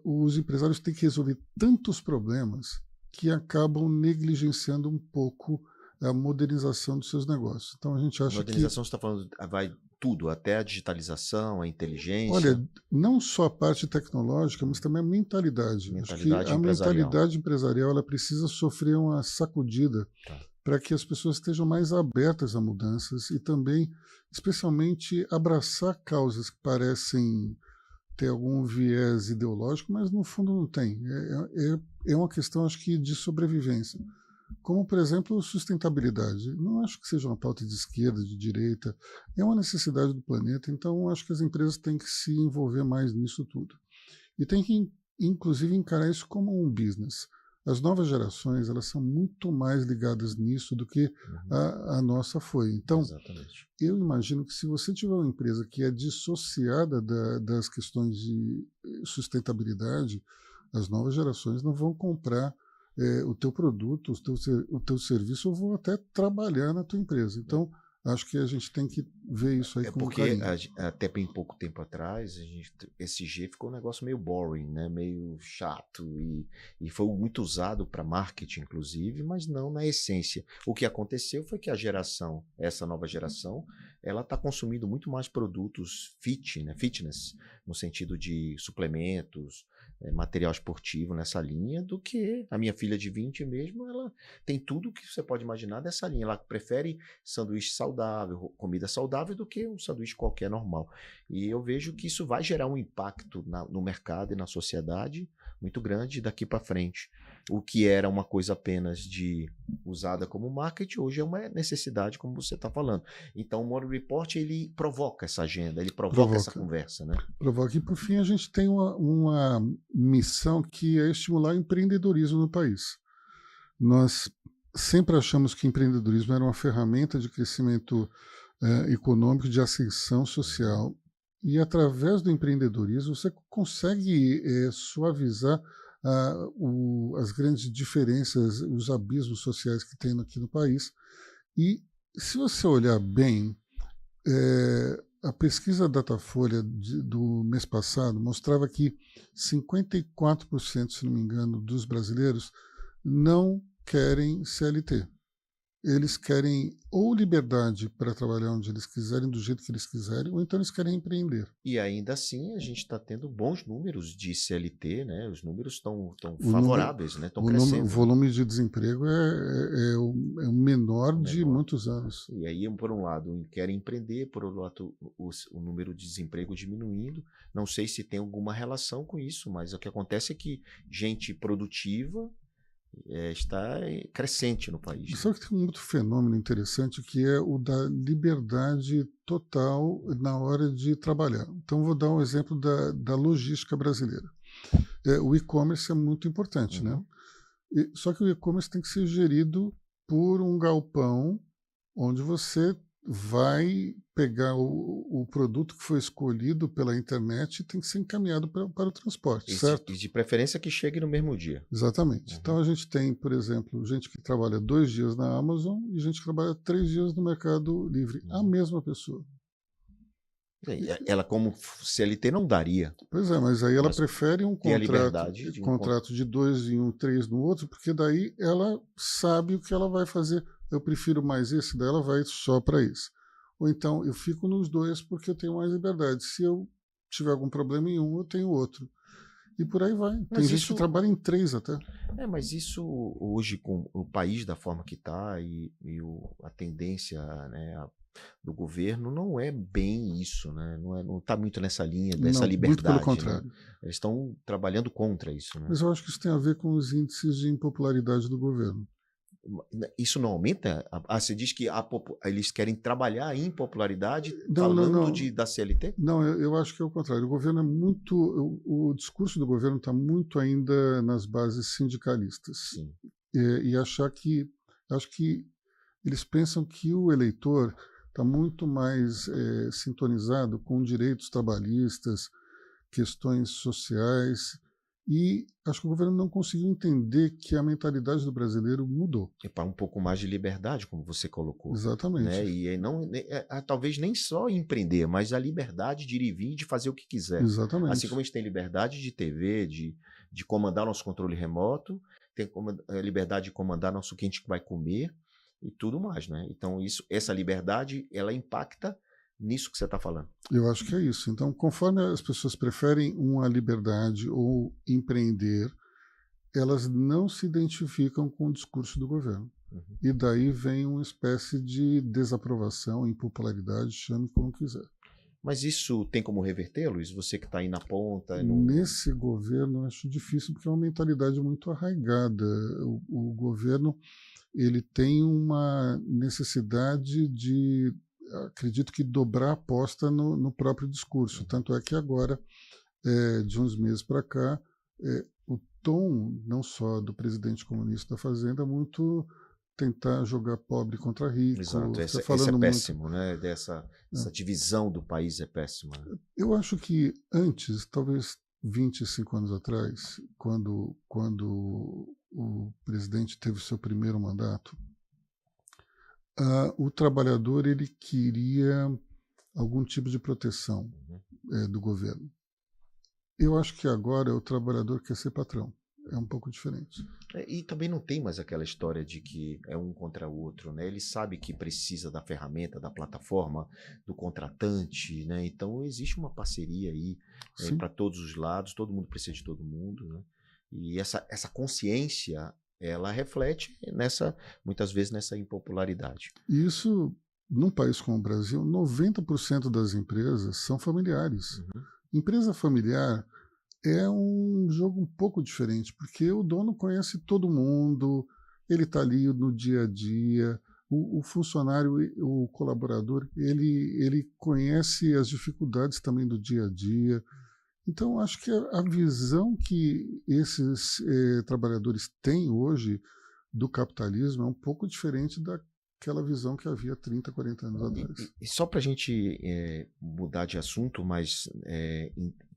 os empresários têm que resolver tantos problemas que acabam negligenciando um pouco a modernização dos seus negócios. Então a gente acha modernização, você está falando, vai tudo, até a digitalização, a inteligência? Olha, não só a parte tecnológica, mas também a mentalidade. Acho que a mentalidade empresarial ela precisa sofrer uma sacudida para que as pessoas estejam mais abertas a mudanças e também, especialmente, abraçar causas que parecem ter algum viés ideológico, mas no fundo não tem. É uma questão, acho que, de sobrevivência. Como, por exemplo, sustentabilidade. Não acho que seja uma pauta de esquerda, de direita. É uma necessidade do planeta, então acho que as empresas têm que se envolver mais nisso tudo. E tem que, inclusive, encarar isso como um business. As novas gerações elas são muito mais ligadas nisso do que a nossa foi. Então, exatamente. Eu imagino que se você tiver uma empresa que é dissociada das questões de sustentabilidade, as novas gerações não vão comprar o teu produto, o teu serviço, ou vão até trabalhar na tua empresa. Então, acho que a gente tem que ver isso aí com carinho. Até bem pouco tempo atrás, esse G ficou um negócio meio boring, né? Meio chato e foi muito usado para marketing, inclusive, mas não na essência. O que aconteceu foi que essa nova geração, ela está consumindo muito mais produtos fitness, no sentido de suplementos, material esportivo nessa linha, do que a minha filha de 20 mesmo, ela tem tudo que você pode imaginar dessa linha. Ela prefere sanduíche saudável, comida saudável, do que um sanduíche qualquer normal. E eu vejo que isso vai gerar um impacto no mercado e na sociedade muito grande daqui para frente. O que era uma coisa apenas usada como marketing, hoje é uma necessidade, como você está falando. Então o Morning Report, ele provoca essa agenda, ele provoca essa conversa, né? Provoca. E por fim a gente tem uma missão que é estimular o empreendedorismo no país. Nós sempre achamos que empreendedorismo era uma ferramenta de crescimento econômico, de ascensão social, e através do empreendedorismo você consegue suavizar as grandes diferenças, os abismos sociais que tem aqui no país. E se você olhar bem, a pesquisa Datafolha do mês passado mostrava que 54%, se não me engano, dos brasileiros não querem CLT. Eles querem ou liberdade para trabalhar onde eles quiserem, do jeito que eles quiserem, ou então eles querem empreender. E ainda assim a gente está tendo bons números de CLT, né? Os números estão favoráveis, né? Estão crescendo. O volume de desemprego é o menor de muitos anos. E aí, por um lado, querem empreender, por outro lado, o número de desemprego diminuindo. Não sei se tem alguma relação com isso, mas o que acontece é que gente produtiva está crescente no país. Só que tem um outro fenômeno interessante que é o da liberdade total na hora de trabalhar. Então vou dar um exemplo da logística brasileira. O e-commerce é muito importante, né? Só que o e-commerce tem que ser gerido por um galpão onde você vai pegar o produto que foi escolhido pela internet e tem que ser encaminhado para o transporte, certo? E de preferência que chegue no mesmo dia. Exatamente. Então a gente tem, por exemplo, gente que trabalha 2 dias na Amazon e gente que trabalha 3 dias no Mercado Livre. A mesma pessoa. Ela, como CLT, não daria. Pois é, mas aí ela prefere um tem a liberdade de contrato de 2 em um, 3 no outro, porque daí ela sabe o que ela vai fazer. Eu prefiro mais esse, daí ela vai só para esse. Ou então eu fico nos dois porque eu tenho mais liberdade. Se eu tiver algum problema em um, eu tenho outro. E por aí vai. Tem gente que trabalha em 3 até. Mas isso hoje, com o país da forma que está e a tendência, né, do governo, não é bem isso, né? Não está muito nessa linha dessa liberdade. Muito pelo contrário. Né? Eles estão trabalhando contra isso. Né? Mas eu acho que isso tem a ver com os índices de impopularidade do governo. Isso não aumenta? Você diz que eles querem trabalhar a impopularidade falando da CLT? Não, eu acho que é o contrário. O governo é muito. O discurso do governo está muito ainda nas bases sindicalistas. Sim. E acho que eles pensam que o eleitor está muito mais sintonizado com direitos trabalhistas, questões sociais. E acho que o governo não conseguiu entender que a mentalidade do brasileiro mudou. É para um pouco mais de liberdade, como você colocou. Exatamente. Né? E não, talvez nem só empreender, mas a liberdade de ir e vir, de fazer o que quiser. Exatamente. Assim como a gente tem liberdade de TV, de comandar nosso controle remoto, tem a liberdade de comandar o que a gente vai comer e tudo mais. Né? Então, essa liberdade, ela impacta nisso que você está falando. Eu acho que é isso. Então, conforme as pessoas preferem uma liberdade ou empreender, elas não se identificam com o discurso do governo. Uhum. E daí vem uma espécie de desaprovação, impopularidade, chame como quiser. Mas isso tem como reverter, Luiz? Você que está aí na ponta? Nesse governo, eu acho difícil, porque é uma mentalidade muito arraigada. O governo ele tem uma necessidade de, acredito que, dobrar a aposta no próprio discurso. Tanto é que agora, de uns meses para cá, o tom, não só do presidente comunista da Fazenda, muito tentar jogar pobre contra rico. Exato, esse é péssimo, né? Essa divisão do país é péssima. Eu acho que antes, talvez 25 anos atrás, quando o presidente teve seu primeiro mandato, o trabalhador ele queria algum tipo de proteção do governo. Eu acho que agora o trabalhador quer ser patrão. É um pouco diferente. E também não tem mais aquela história de que é um contra o outro, né? Ele sabe que precisa da ferramenta, da plataforma, do contratante, né? Então existe uma parceria aí para todos os lados, todo mundo precisa de todo mundo, né? E essa consciência, ela reflete muitas vezes nessa impopularidade. Isso, num país como o Brasil, 90% das empresas são familiares. Uhum. Empresa familiar é um jogo um pouco diferente, porque o dono conhece todo mundo, ele está ali no dia a dia, o funcionário, o colaborador, ele conhece as dificuldades também do dia a dia. Então, acho que a visão que esses trabalhadores têm hoje do capitalismo é um pouco diferente daquela visão que havia 30, 40 anos atrás. E só para a gente mudar de assunto, mas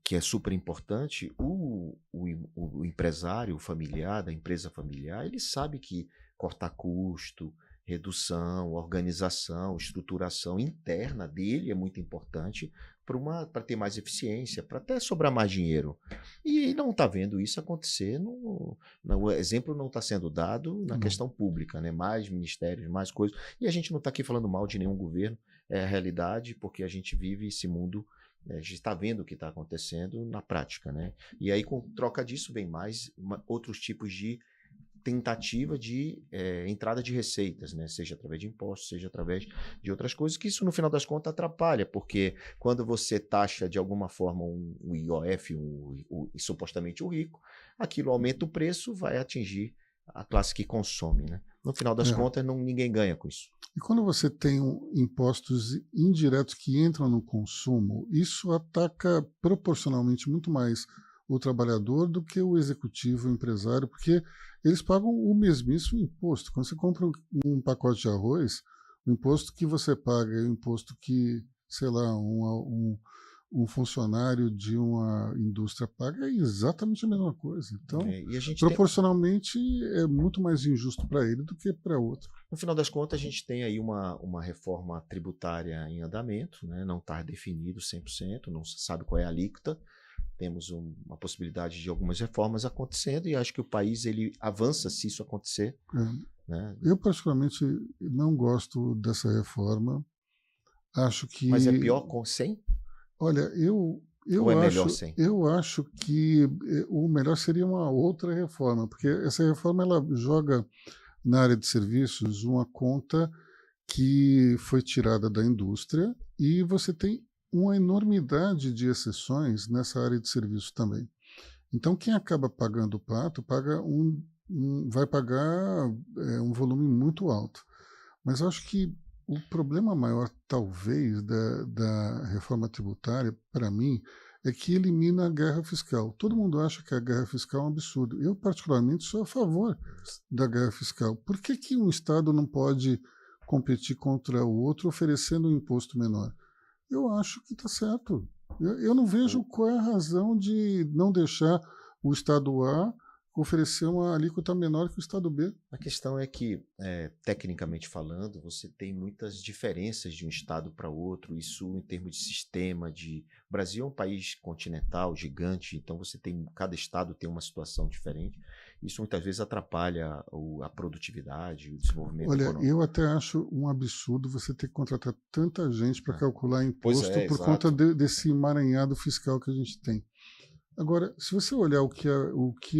que é super importante, o empresário familiar, da empresa familiar, ele sabe que cortar custo, redução, organização, estruturação interna dele é muito importante para ter mais eficiência, para até sobrar mais dinheiro. E não está vendo isso acontecer, o exemplo não está sendo dado na questão pública, né? Mais ministérios, mais coisas. E a gente não está aqui falando mal de nenhum governo, é a realidade, porque a gente vive esse mundo. A gente está vendo o que está acontecendo na prática, né? E aí, com troca disso, vem mais outros tipos de tentativa de entrada de receitas, né? Seja através de impostos, seja através de outras coisas, que isso, no final das contas, atrapalha, porque quando você taxa de alguma forma um IOF, supostamente o rico, aquilo aumenta o preço, vai atingir a classe que consome, né? No final das contas, ninguém ganha com isso. E quando você tem impostos indiretos que entram no consumo, isso ataca proporcionalmente muito mais o trabalhador do que o executivo, o empresário, porque eles pagam o mesmíssimo imposto. Quando você compra um pacote de arroz, o imposto que você paga é o imposto que, sei lá, um um funcionário de uma indústria paga é exatamente a mesma coisa. Então, E a gente proporcionalmente, é muito mais injusto para ele do que para outro. No final das contas, a gente tem aí uma reforma tributária em andamento, né? Não está definido 100%, não se sabe qual é a alíquota. Temos uma possibilidade de algumas reformas acontecendo e acho que o país ele avança se isso acontecer. Né? Eu, particularmente, não gosto dessa reforma. Acho que... Mas é pior com 100? Olha, Ou é melhor sem? Eu acho que o melhor seria uma outra reforma, porque essa reforma ela joga na área de serviços uma conta que foi tirada da indústria e você tem uma enormidade de exceções nessa área de serviços também. Então, quem acaba pagando o pato vai pagar um volume muito alto. Mas eu acho que o problema maior, talvez, da reforma tributária, para mim, é que elimina a guerra fiscal. Todo mundo acha que a guerra fiscal é um absurdo. Eu, particularmente, sou a favor da guerra fiscal. Por que que um Estado não pode competir contra o outro oferecendo um imposto menor? Eu acho que está certo. Eu não vejo qual é a razão de não deixar o Estado A oferecer uma alíquota menor que o Estado B. A questão é que, tecnicamente falando, você tem muitas diferenças de um estado para outro, isso em termos de sistema, o Brasil é um país continental, gigante, então cada estado tem uma situação diferente, isso muitas vezes atrapalha a produtividade, o desenvolvimento econômico. Eu até acho um absurdo você ter que contratar tanta gente para calcular imposto por exato. conta desse emaranhado fiscal que a gente tem. Agora, se você olhar o que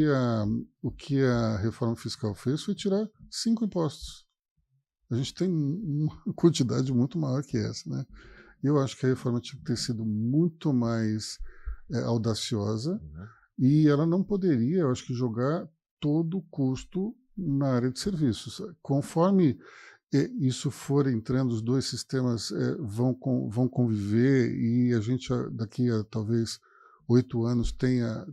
a reforma fiscal fez, foi tirar 5 impostos. A gente tem uma quantidade muito maior que essa, né? Eu acho que a reforma tinha que ter sido muito mais audaciosa e ela não poderia, eu acho que, jogar todo o custo na área de serviços. Conforme isso for entrando, os dois sistemas vão conviver e a gente, daqui a talvez 8 anos, tenha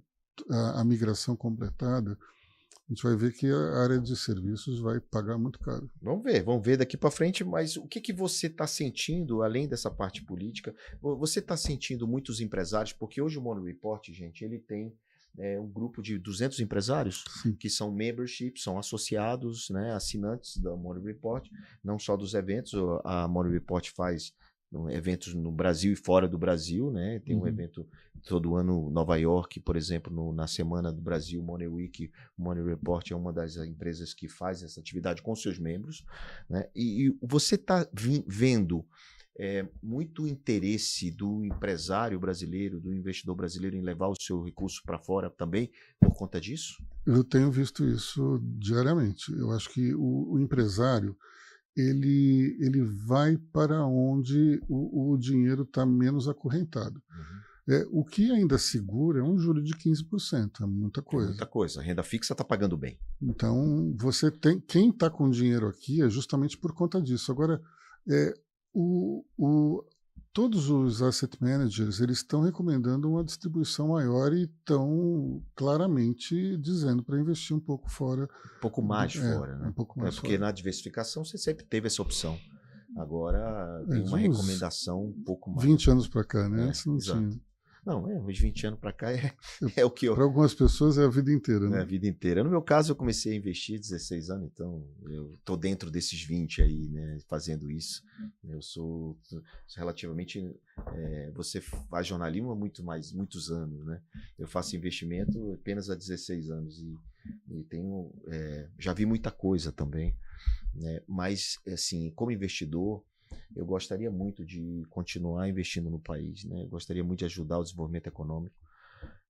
a migração completada, a gente vai ver que a área de serviços vai pagar muito caro. Vamos ver daqui para frente, mas o que você está sentindo, além dessa parte política? Você está sentindo muitos empresários, porque hoje o Money Report, gente, ele tem um grupo de 200 empresários que são membership, são associados, né, assinantes da Money Report, não só dos eventos. A Money Report faz eventos no Brasil e fora do Brasil, né? Tem um evento todo ano em Nova York, por exemplo, na Semana do Brasil, Money Week, Money Report é uma das empresas que faz essa atividade com seus membros, né? E você está vendo muito interesse do empresário brasileiro, do investidor brasileiro em levar o seu recurso para fora também por conta disso? Eu tenho visto isso diariamente. Eu acho que o empresário ele vai para onde o dinheiro está menos acorrentado. O que ainda segura é um juro de 15%, é muita coisa. É muita coisa, a renda fixa está pagando bem. Então, quem está com dinheiro aqui é justamente por conta disso. Agora, todos os asset managers eles estão recomendando uma distribuição maior e estão claramente dizendo para investir um pouco fora. Um pouco mais fora, né? Um pouco mais porque fora. Na diversificação você sempre teve essa opção. Agora tem uma recomendação um pouco mais. 20 anos para cá, né? Antes não exato. tinha. Não, uns 20 anos para cá é o que eu... Para algumas pessoas é a vida inteira, né? É a vida inteira. No meu caso, eu comecei a investir 16 anos, então eu estou dentro desses 20 aí, né, fazendo isso. Eu sou relativamente... você faz jornalismo há muitos anos, né? Eu faço investimento apenas há 16 anos e tenho... já vi muita coisa também, né? Mas, assim, como investidor, eu gostaria muito de continuar investindo no país, né? Eu gostaria muito de ajudar o desenvolvimento econômico,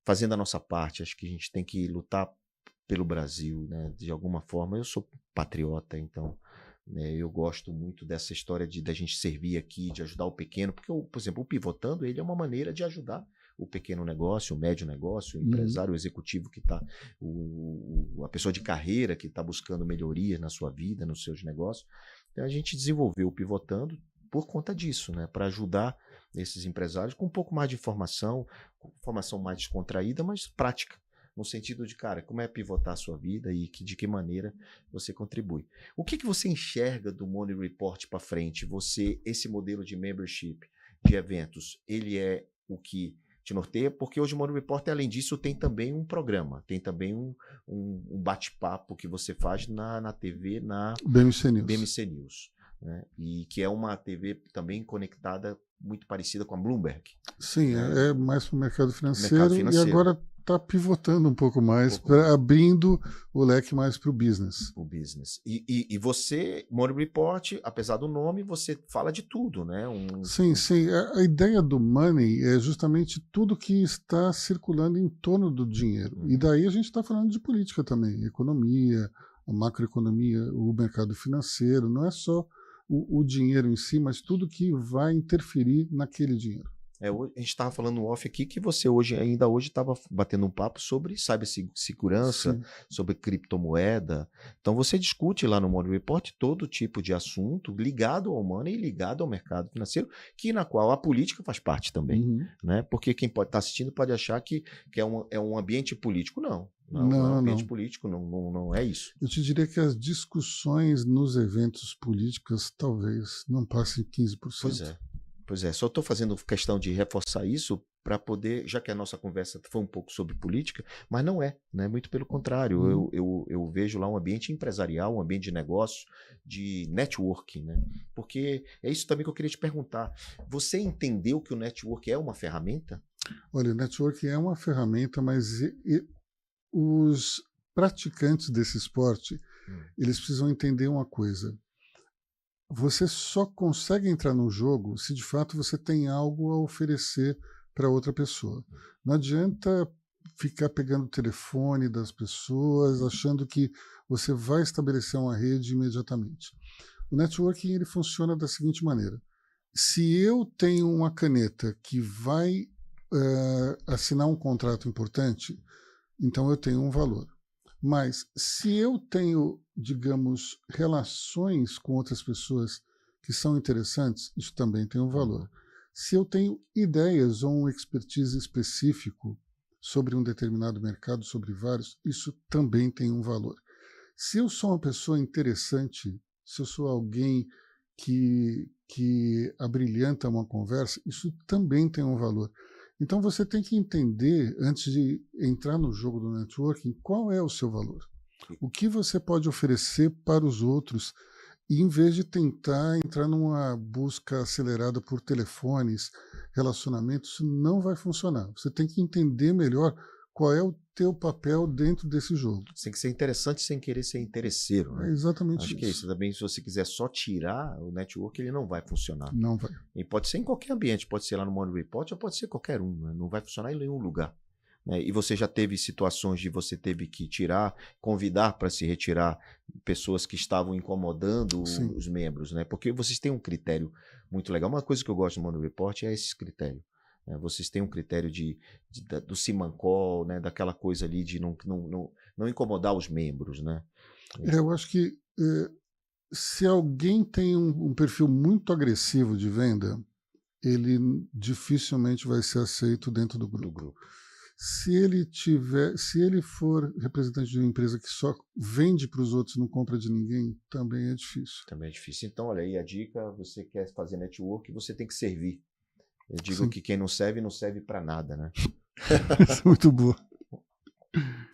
fazendo a nossa parte. Acho que a gente tem que lutar pelo Brasil, né? De alguma forma. Eu sou patriota, então, né, eu gosto muito dessa história da gente servir aqui, de ajudar o pequeno, porque, por exemplo, o Pivotando, ele é uma maneira de ajudar o pequeno negócio, o médio negócio, o empresário, o executivo que está, a pessoa de carreira que está buscando melhoria na sua vida, nos seus negócios. Então a gente desenvolveu o Pivotando por conta disso, né? Para ajudar esses empresários com um pouco mais de formação mais descontraída, mas prática, no sentido de, cara, como é pivotar a sua vida e de que maneira você contribui. O que você enxerga do Money Report para frente? Esse modelo de membership, de eventos, ele é o que te norteia, porque hoje o Morning Report, além disso, tem também um programa, tem também um bate-papo que você faz na TV, na BMC News. BMC News, né? E que é uma TV também conectada, muito parecida com a Bloomberg. Sim, né? é mais para o mercado financeiro e agora está pivotando um pouco mais, abrindo o leque mais para o business. O business. E você, Morning Report, apesar do nome, você fala de tudo, né? Sim. A ideia do money é justamente tudo que está circulando em torno do dinheiro. E daí a gente está falando de política também, economia, a macroeconomia, o mercado financeiro, não é só o dinheiro em si, mas tudo que vai interferir naquele dinheiro. A gente estava falando off aqui que você ainda hoje estava batendo um papo sobre cibersegurança, sobre criptomoeda. Então você discute lá no Morning Report todo tipo de assunto ligado ao money e ligado ao mercado financeiro, na qual a política faz parte também. Né? Porque quem pode estar assistindo pode achar que é um ambiente político. Não é um ambiente político, não é isso. Eu te diria que as discussões nos eventos políticos talvez não passem 15%. Pois é, só estou fazendo questão de reforçar isso para poder, já que a nossa conversa foi um pouco sobre política, mas não é, né? Muito pelo contrário, eu vejo lá um ambiente empresarial, um ambiente de negócio, de networking, né? Porque é isso também que eu queria te perguntar. Você entendeu que o network é uma ferramenta? Olha, o networking é uma ferramenta, mas os praticantes desse esporte, eles precisam entender uma coisa. Você só consegue entrar no jogo se de fato você tem algo a oferecer para outra pessoa. Não adianta ficar pegando o telefone das pessoas, achando que você vai estabelecer uma rede imediatamente. O networking ele funciona da seguinte maneira. Se eu tenho uma caneta que vai assinar um contrato importante, então eu tenho um valor. Mas se eu tenho, digamos, relações com outras pessoas que são interessantes, isso também tem um valor. Se eu tenho ideias ou um expertise específico sobre um determinado mercado, sobre vários, isso também tem um valor. Se eu sou uma pessoa interessante, se eu sou alguém que abrilhanta uma conversa, isso também tem um valor. Então você tem que entender, antes de entrar no jogo do networking, qual é o seu valor. O que você pode oferecer para os outros, e em vez de tentar entrar numa busca acelerada por telefones, relacionamentos, isso não vai funcionar. Você tem que entender melhor qual é o teu papel dentro desse jogo. Tem que ser interessante sem querer ser interesseiro, né? É exatamente Acho isso. que é isso. Também, se você quiser só tirar o network, ele não vai funcionar. Não vai. E pode ser em qualquer ambiente, pode ser lá no Morning Report ou pode ser qualquer um, né? Não vai funcionar em nenhum lugar. Né? E você já teve situações de você teve que convidar para se retirar pessoas que estavam incomodando os membros, né? Porque vocês têm um critério muito legal. Uma coisa que eu gosto do Morning Report é esse critério. Vocês têm um critério do Simancol, né? Daquela coisa ali de não incomodar os membros, né? Eu acho que se alguém tem um perfil muito agressivo de venda, ele dificilmente vai ser aceito dentro do grupo. Se ele for representante de uma empresa que só vende para os outros e não compra de ninguém, também é difícil. Também é difícil. Então, olha aí a dica, você quer fazer network, você tem que servir. Eu digo que quem não serve para nada, né? Isso é muito boa.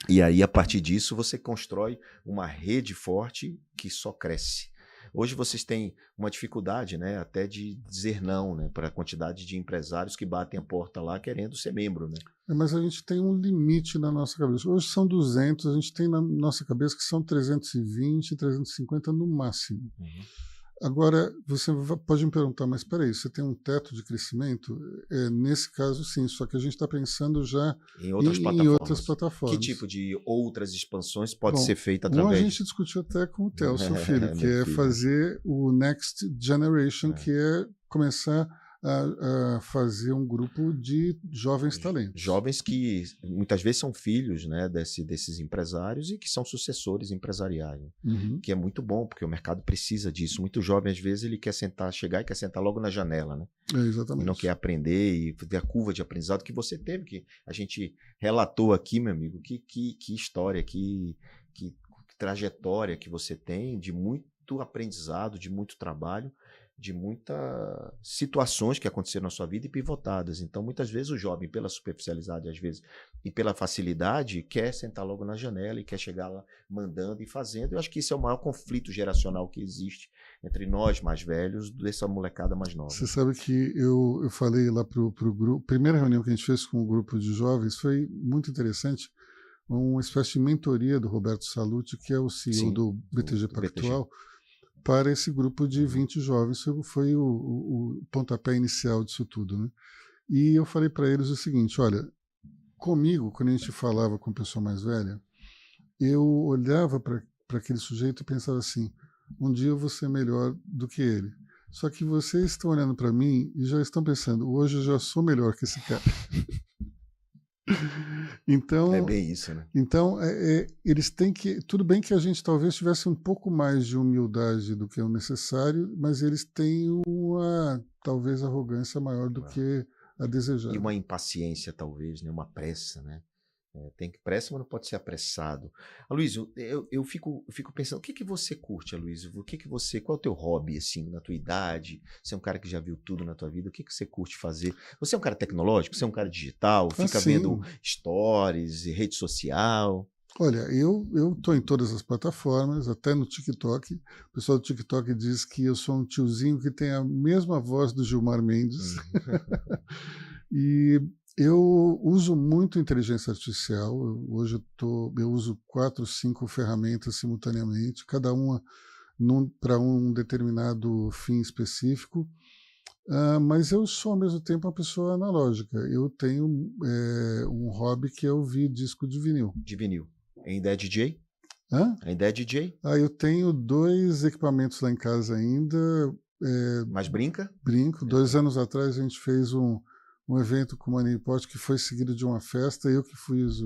E aí, a partir disso, você constrói uma rede forte que só cresce. Hoje vocês têm uma dificuldade, né, até de dizer não, né, para a quantidade de empresários que batem a porta lá querendo ser membro, né? Mas a gente tem um limite na nossa cabeça. Hoje são 200, a gente tem na nossa cabeça que são 320, 350 no máximo. Agora, você pode me perguntar, mas espera aí, você tem um teto de crescimento? Nesse caso, sim, só que a gente está pensando já em outras plataformas. Que tipo de outras expansões pode ser feita através? A gente discutiu até com o Theo, seu filho, que é fazer o Next Generation, que é começar a fazer um grupo de jovens talentos. Jovens que muitas vezes são filhos, né, desses empresários e que são sucessores empresariais. Que é muito bom, porque o mercado precisa disso. Muito jovem, às vezes, ele quer chegar e quer sentar logo na janela, né? Exatamente. E não quer aprender e ter a curva de aprendizado que você teve, que a gente relatou aqui, meu amigo. Que história, que trajetória que você tem de muito aprendizado, de muito trabalho, de muitas situações que aconteceram na sua vida e pivotadas. Então, muitas vezes o jovem, pela superficialidade, às vezes, e pela facilidade, quer sentar logo na janela e quer chegar lá mandando e fazendo. Eu acho que esse é o maior conflito geracional que existe entre nós mais velhos, dessa molecada mais nova. Você sabe que eu falei lá pro grupo, primeira reunião que a gente fez com o grupo de jovens foi muito interessante, uma espécie de mentoria do Roberto Salluti, que é o CEO do BTG Pactual, para esse grupo de 20 jovens. Foi o pontapé inicial disso tudo, né? E eu falei para eles o seguinte: olha, comigo, quando a gente falava com pessoa mais velha, eu olhava para aquele sujeito e pensava assim: um dia eu vou ser melhor do que ele. Só que vocês estão olhando para mim e já estão pensando: hoje eu já sou melhor que esse cara. Então, é bem isso, né? Então, eles têm que... Tudo bem que a gente talvez tivesse um pouco mais de humildade do que o necessário, mas eles têm uma, talvez, arrogância maior do que a desejada. E uma impaciência, talvez, né? Uma pressa, né? Tem que pressa, mas não pode ser apressado. Aloysio, eu fico pensando, o que você curte, Aloysio? Qual é o teu hobby, assim, na tua idade? Você é um cara que já viu tudo na tua vida, o que você curte fazer? Você é um cara tecnológico? Você é um cara digital? Fica vendo stories, rede social? Olha, eu estou em todas as plataformas, até no TikTok. O pessoal do TikTok diz que eu sou um tiozinho que tem a mesma voz do Gilmar Mendes. E eu uso muito inteligência artificial. Hoje eu uso 4, 5 ferramentas simultaneamente, cada uma para um determinado fim específico. Mas eu sou, ao mesmo tempo, uma pessoa analógica. Eu tenho um hobby que é ouvir disco de vinil. De vinil. Ainda é DJ? Hã? Ainda é DJ? Eu tenho 2 equipamentos lá em casa ainda. Mas brinca? Brinco. 2 anos atrás a gente fez um evento com o Maniport que foi seguido de uma festa, eu que fiz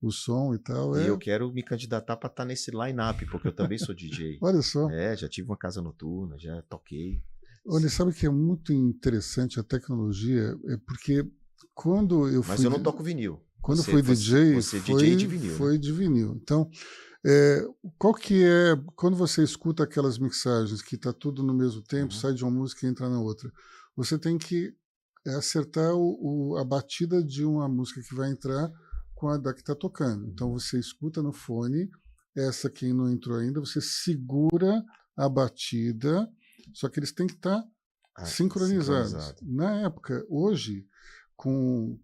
o som e tal. E eu quero me candidatar para estar nesse line-up, porque eu também sou DJ. Olha só. Já tive uma casa noturna, já toquei. Olha, sabe que é muito interessante a tecnologia, porque quando eu fui... Mas eu não toco vinil. Quando eu fui DJ, DJ de vinil, foi de vinil. Então, qual que quando você escuta aquelas mixagens que está tudo no mesmo tempo, sai de uma música e entra na outra, você tem que acertar a batida de uma música que vai entrar com a da que está tocando. Então você escuta no fone, essa que não entrou ainda, você segura a batida, só que eles têm que estar sincronizados. Na época, hoje, com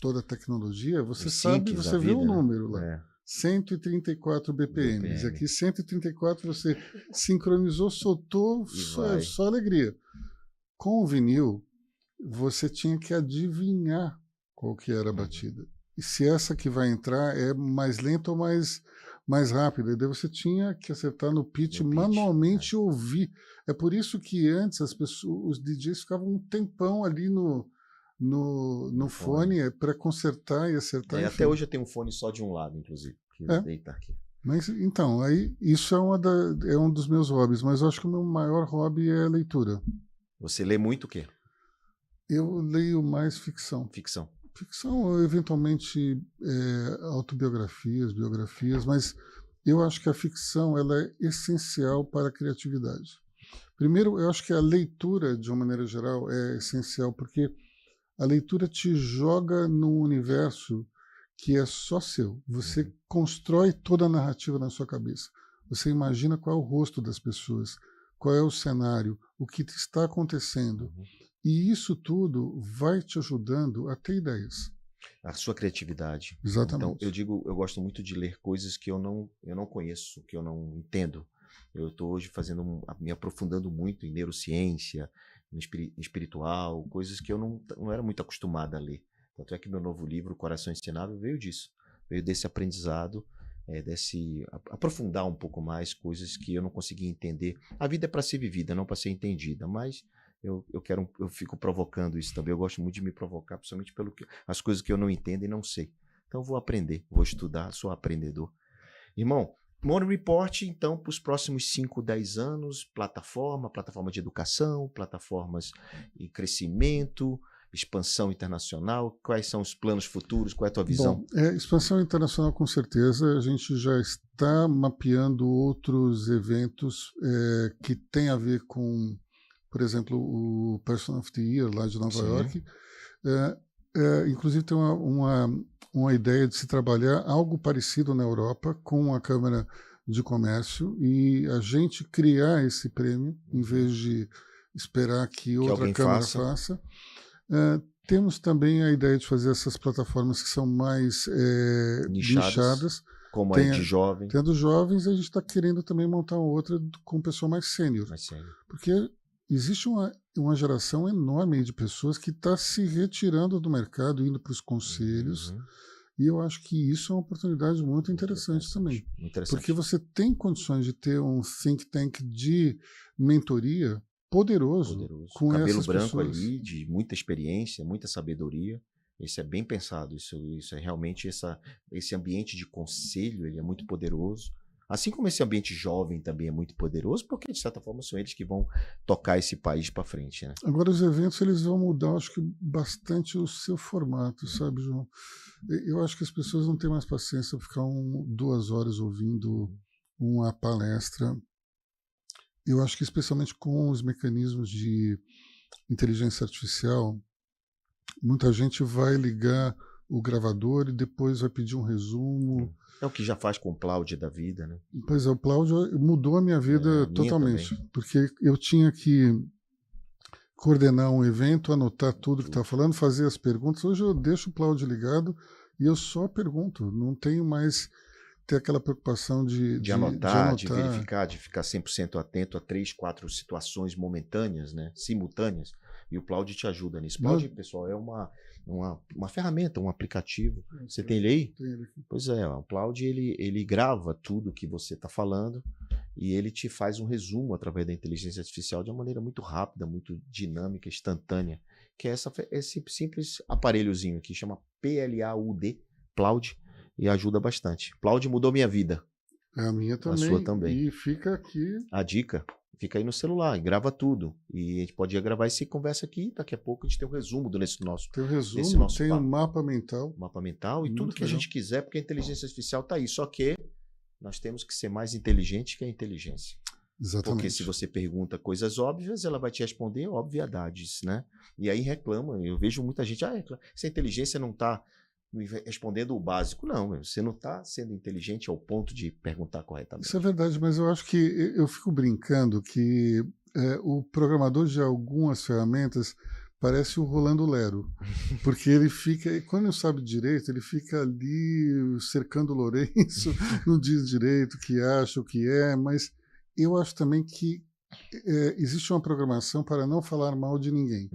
toda a tecnologia, você sabe, você vê o número lá. 134 BPMs. Aqui 134 você sincronizou, soltou, só alegria. Com o vinil, você tinha que adivinhar qual que era a batida. E se essa que vai entrar é mais lenta ou mais rápida. E daí você tinha que acertar no pitch, manualmente ouvir. É por isso que antes os DJs ficavam um tempão ali no fone para consertar e acertar. Até hoje eu tenho um fone só de um lado, inclusive. Que deitar aqui. Mas então, aí isso é um dos meus hobbies, mas eu acho que o meu maior hobby é a leitura. Você lê muito o quê? Eu leio mais ficção. Ficção, ou eventualmente autobiografias, biografias, mas eu acho que a ficção ela é essencial para a criatividade. Primeiro, eu acho que a leitura, de uma maneira geral, é essencial, porque a leitura te joga num universo que é só seu. Você constrói toda a narrativa na sua cabeça. Você imagina qual é o rosto das pessoas, qual é o cenário, o que está acontecendo. E isso tudo vai te ajudando a ter ideias. A sua criatividade. Exatamente. Então, eu gosto muito de ler coisas que eu não conheço, que eu não entendo. Eu estou hoje me aprofundando muito em neurociência, no espiritual, coisas que eu não era muito acostumado a ler. Tanto é que meu novo livro, Coração Ensinável, veio disso. Veio desse aprendizado, aprofundar um pouco mais coisas que eu não conseguia entender. A vida é para ser vivida, não para ser entendida, mas eu fico provocando isso também. Eu gosto muito de me provocar, principalmente as coisas que eu não entendo e não sei. Então eu vou aprender, vou estudar, sou aprendedor. Irmão, Morning Report, então, para os próximos 5, 10 anos, plataforma de educação, plataformas em crescimento. expansão internacional? Quais são os planos futuros? Qual é a tua visão? Bom, expansão internacional com certeza. A gente já está mapeando outros eventos que têm a ver com, por exemplo, o Person of the Year lá de Nova York. Inclusive tem uma ideia de se trabalhar algo parecido na Europa com a Câmara de Comércio e a gente criar esse prêmio em vez de esperar que outra Câmara faça. Temos também a ideia de fazer essas plataformas que são mais nichadas. Como a de jovem. Tendo jovens, a gente está querendo também montar outra com pessoa mais sênior. Porque existe uma geração enorme de pessoas que está se retirando do mercado, indo para os conselhos. E eu acho que isso é uma oportunidade muito interessante também. Porque você tem condições de ter um think tank de mentoria poderoso. Com cabelo branco pessoas. Ali, de muita experiência, muita sabedoria. Isso é bem pensado. Isso é realmente esse ambiente de conselho, ele é muito poderoso. Assim como esse ambiente jovem também é muito poderoso, porque de certa forma são eles que vão tocar esse país para frente, né? Agora os eventos eles vão mudar, acho que bastante o seu formato, sabe, João? Eu acho que as pessoas não têm mais paciência para ficar 2 horas ouvindo uma palestra. Eu acho que especialmente com os mecanismos de inteligência artificial, muita gente vai ligar o gravador e depois vai pedir um resumo. É o que já faz com o Plaud da vida, né? Pois é, o Plaud mudou a minha vida totalmente. Porque eu tinha que coordenar um evento, anotar tudo que estava falando, fazer as perguntas. Hoje eu deixo o Plaud ligado e eu só pergunto. Não tenho mais ter aquela preocupação de anotar, de verificar, de ficar 100% atento a 3, 4 situações momentâneas, né? Simultâneas. E o Plaud te ajuda nisso. Plaud, pessoal, é uma ferramenta, um aplicativo. Você tem ele aí? Tem ele aqui. Pois é, o Plaud ele grava tudo que você está falando e ele te faz um resumo através da inteligência artificial de uma maneira muito rápida, muito dinâmica, instantânea, que é esse simples aparelhozinho aqui, chama PLAUD, Plaud, e ajuda bastante. Plaud mudou minha vida. A minha também. A sua também. E fica aqui. A dica. Fica aí no celular, grava tudo. E a gente pode gravar essa conversa aqui. Daqui a pouco a gente tem um resumo desse nosso. Tem um resumo, tem um mapa mental. Mapa mental e tudo que a gente quiser, porque a inteligência artificial está aí. Só que nós temos que ser mais inteligentes que a inteligência. Exatamente. Porque se você pergunta coisas óbvias, ela vai te responder obviedades, né? E aí reclama. Eu vejo muita gente, se a inteligência não está respondendo o básico. Não, você não está sendo inteligente ao ponto de perguntar corretamente. Isso é verdade, mas eu acho que eu fico brincando que o programador de algumas ferramentas parece o Rolando Lero, porque ele fica, quando não sabe direito, ele fica ali cercando o Lourenço, não diz direito o que acha, o que é, mas eu acho também que existe uma programação para não falar mal de ninguém.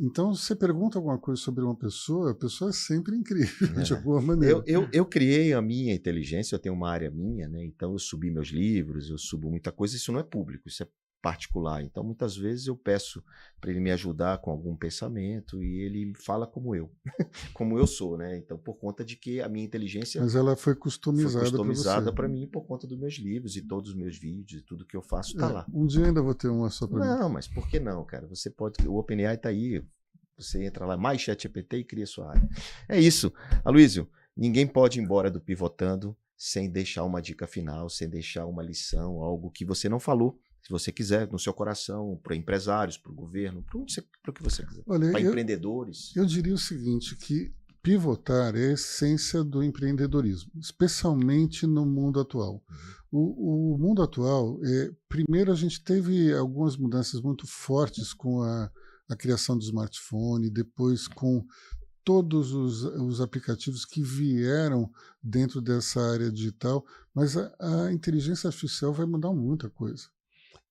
Então, se você pergunta alguma coisa sobre uma pessoa, a pessoa é sempre incrível, de alguma maneira. Eu criei a minha inteligência, eu tenho uma área minha, né? Então eu subi meus livros, eu subo muita coisa, isso não é público, isso é particular. Então, muitas vezes eu peço para ele me ajudar com algum pensamento e ele fala como eu, como eu sou, né? Então, por conta de que a minha inteligência... Mas ela foi customizada para mim por conta dos meus livros e todos os meus vídeos e tudo que eu faço está lá. Um dia ainda vou ter uma só para mim. Não, mas por que não, cara? Você pode... O OpenAI está aí, você entra lá, mais ChatGPT e cria sua área. É isso. Aloysio, ninguém pode ir embora do Pivotando sem deixar uma dica final, sem deixar uma lição, algo que você não falou. Se você quiser, no seu coração, para empresários, para o governo, para o que você quiser. Para empreendedores. Eu diria o seguinte, que pivotar é a essência do empreendedorismo, especialmente no mundo atual. O mundo atual, primeiro a gente teve algumas mudanças muito fortes com a criação do smartphone, depois com todos os aplicativos que vieram dentro dessa área digital, mas a inteligência artificial vai mudar muita coisa.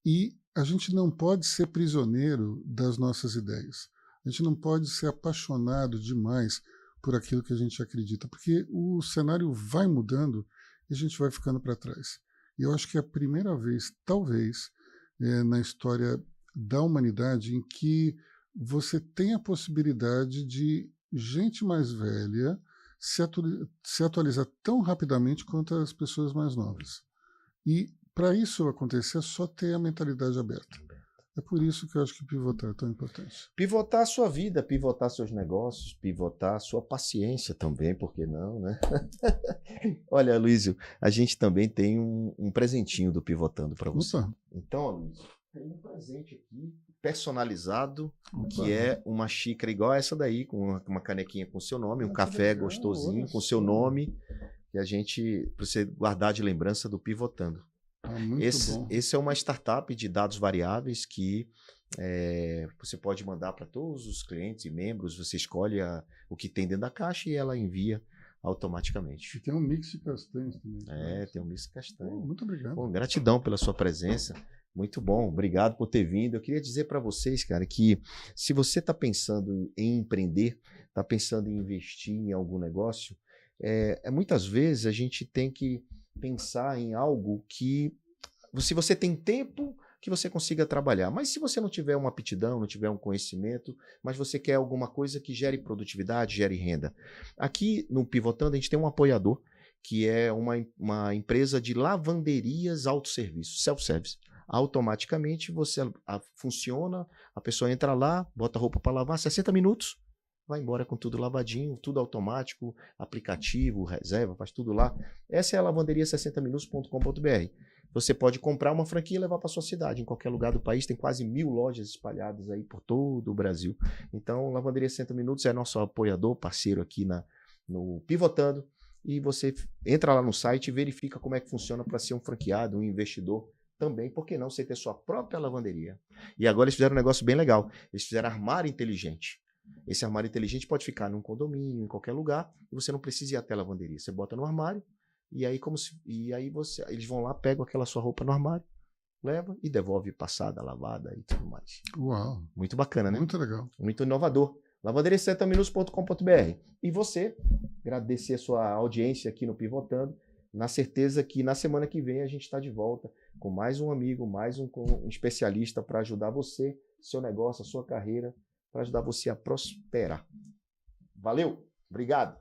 E a gente não pode ser prisioneiro das nossas ideias. A gente não pode ser apaixonado demais por aquilo que a gente acredita, porque o cenário vai mudando e a gente vai ficando para trás. E eu acho que é a primeira vez, talvez, na história da humanidade em que você tem a possibilidade de gente mais velha se atualizar tão rapidamente quanto as pessoas mais novas. E para isso acontecer, é só ter a mentalidade aberta. É por isso que eu acho que pivotar é tão importante. Pivotar a sua vida, pivotar seus negócios, pivotar a sua paciência também, por que não, né? Olha, Aloysio, a gente também tem um presentinho do Pivotando para você. Opa. Então, Aloysio, tem um presente aqui personalizado, Opa. que é uma xícara igual a essa daí, com uma canequinha com seu nome, um café legal, gostosinho olha com seu só. nome, que a gente, para você guardar de lembrança do Pivotando. Muito bom. Esse é uma startup de dados variáveis que você pode mandar para todos os clientes e membros, você escolhe o que tem dentro da caixa e ela envia automaticamente. E tem um mix de castanhos também. Tem um mix de castanho. Muito obrigado. Bom, gratidão pela sua presença. Muito bom, obrigado por ter vindo. Eu queria dizer para vocês, cara, que se você está pensando em empreender, está pensando em investir em algum negócio, muitas vezes a gente tem que pensar em algo que, se você tem tempo, que você consiga trabalhar. Mas se você não tiver uma aptidão, não tiver um conhecimento, mas você quer alguma coisa que gere produtividade, gere renda. Aqui no Pivotando a gente tem um apoiador, que é uma empresa de lavanderias autosserviço, self-service. Automaticamente funciona, a pessoa entra lá, bota a roupa para lavar, 60 minutos, vai embora com tudo lavadinho, tudo automático, aplicativo, reserva, faz tudo lá. Essa é a lavanderia60minutos.com.br. Você pode comprar uma franquia e levar para sua cidade, em qualquer lugar do país. Tem quase 1000 lojas espalhadas aí por todo o Brasil. Então, Lavanderia 60 Minutos é nosso apoiador, parceiro aqui no Pivotando. E você entra lá no site e verifica como é que funciona para ser um franqueado, um investidor também. Por que não você ter sua própria lavanderia? E agora eles fizeram um negócio bem legal. Eles fizeram armário inteligente. Esse armário inteligente pode ficar num condomínio, em qualquer lugar, e você não precisa ir até a lavanderia. Você bota no armário, e aí, eles vão lá, pegam aquela sua roupa no armário, leva e devolve passada, lavada e tudo mais. Uau! Muito bacana, né? Muito legal. Muito inovador. Lavanderia60minutos.com.br. E você, agradecer a sua audiência aqui no Pivotando, na certeza que na semana que vem a gente está de volta com mais um amigo, mais um especialista para ajudar você, seu negócio, a sua carreira, para ajudar você a prosperar. Valeu, obrigado.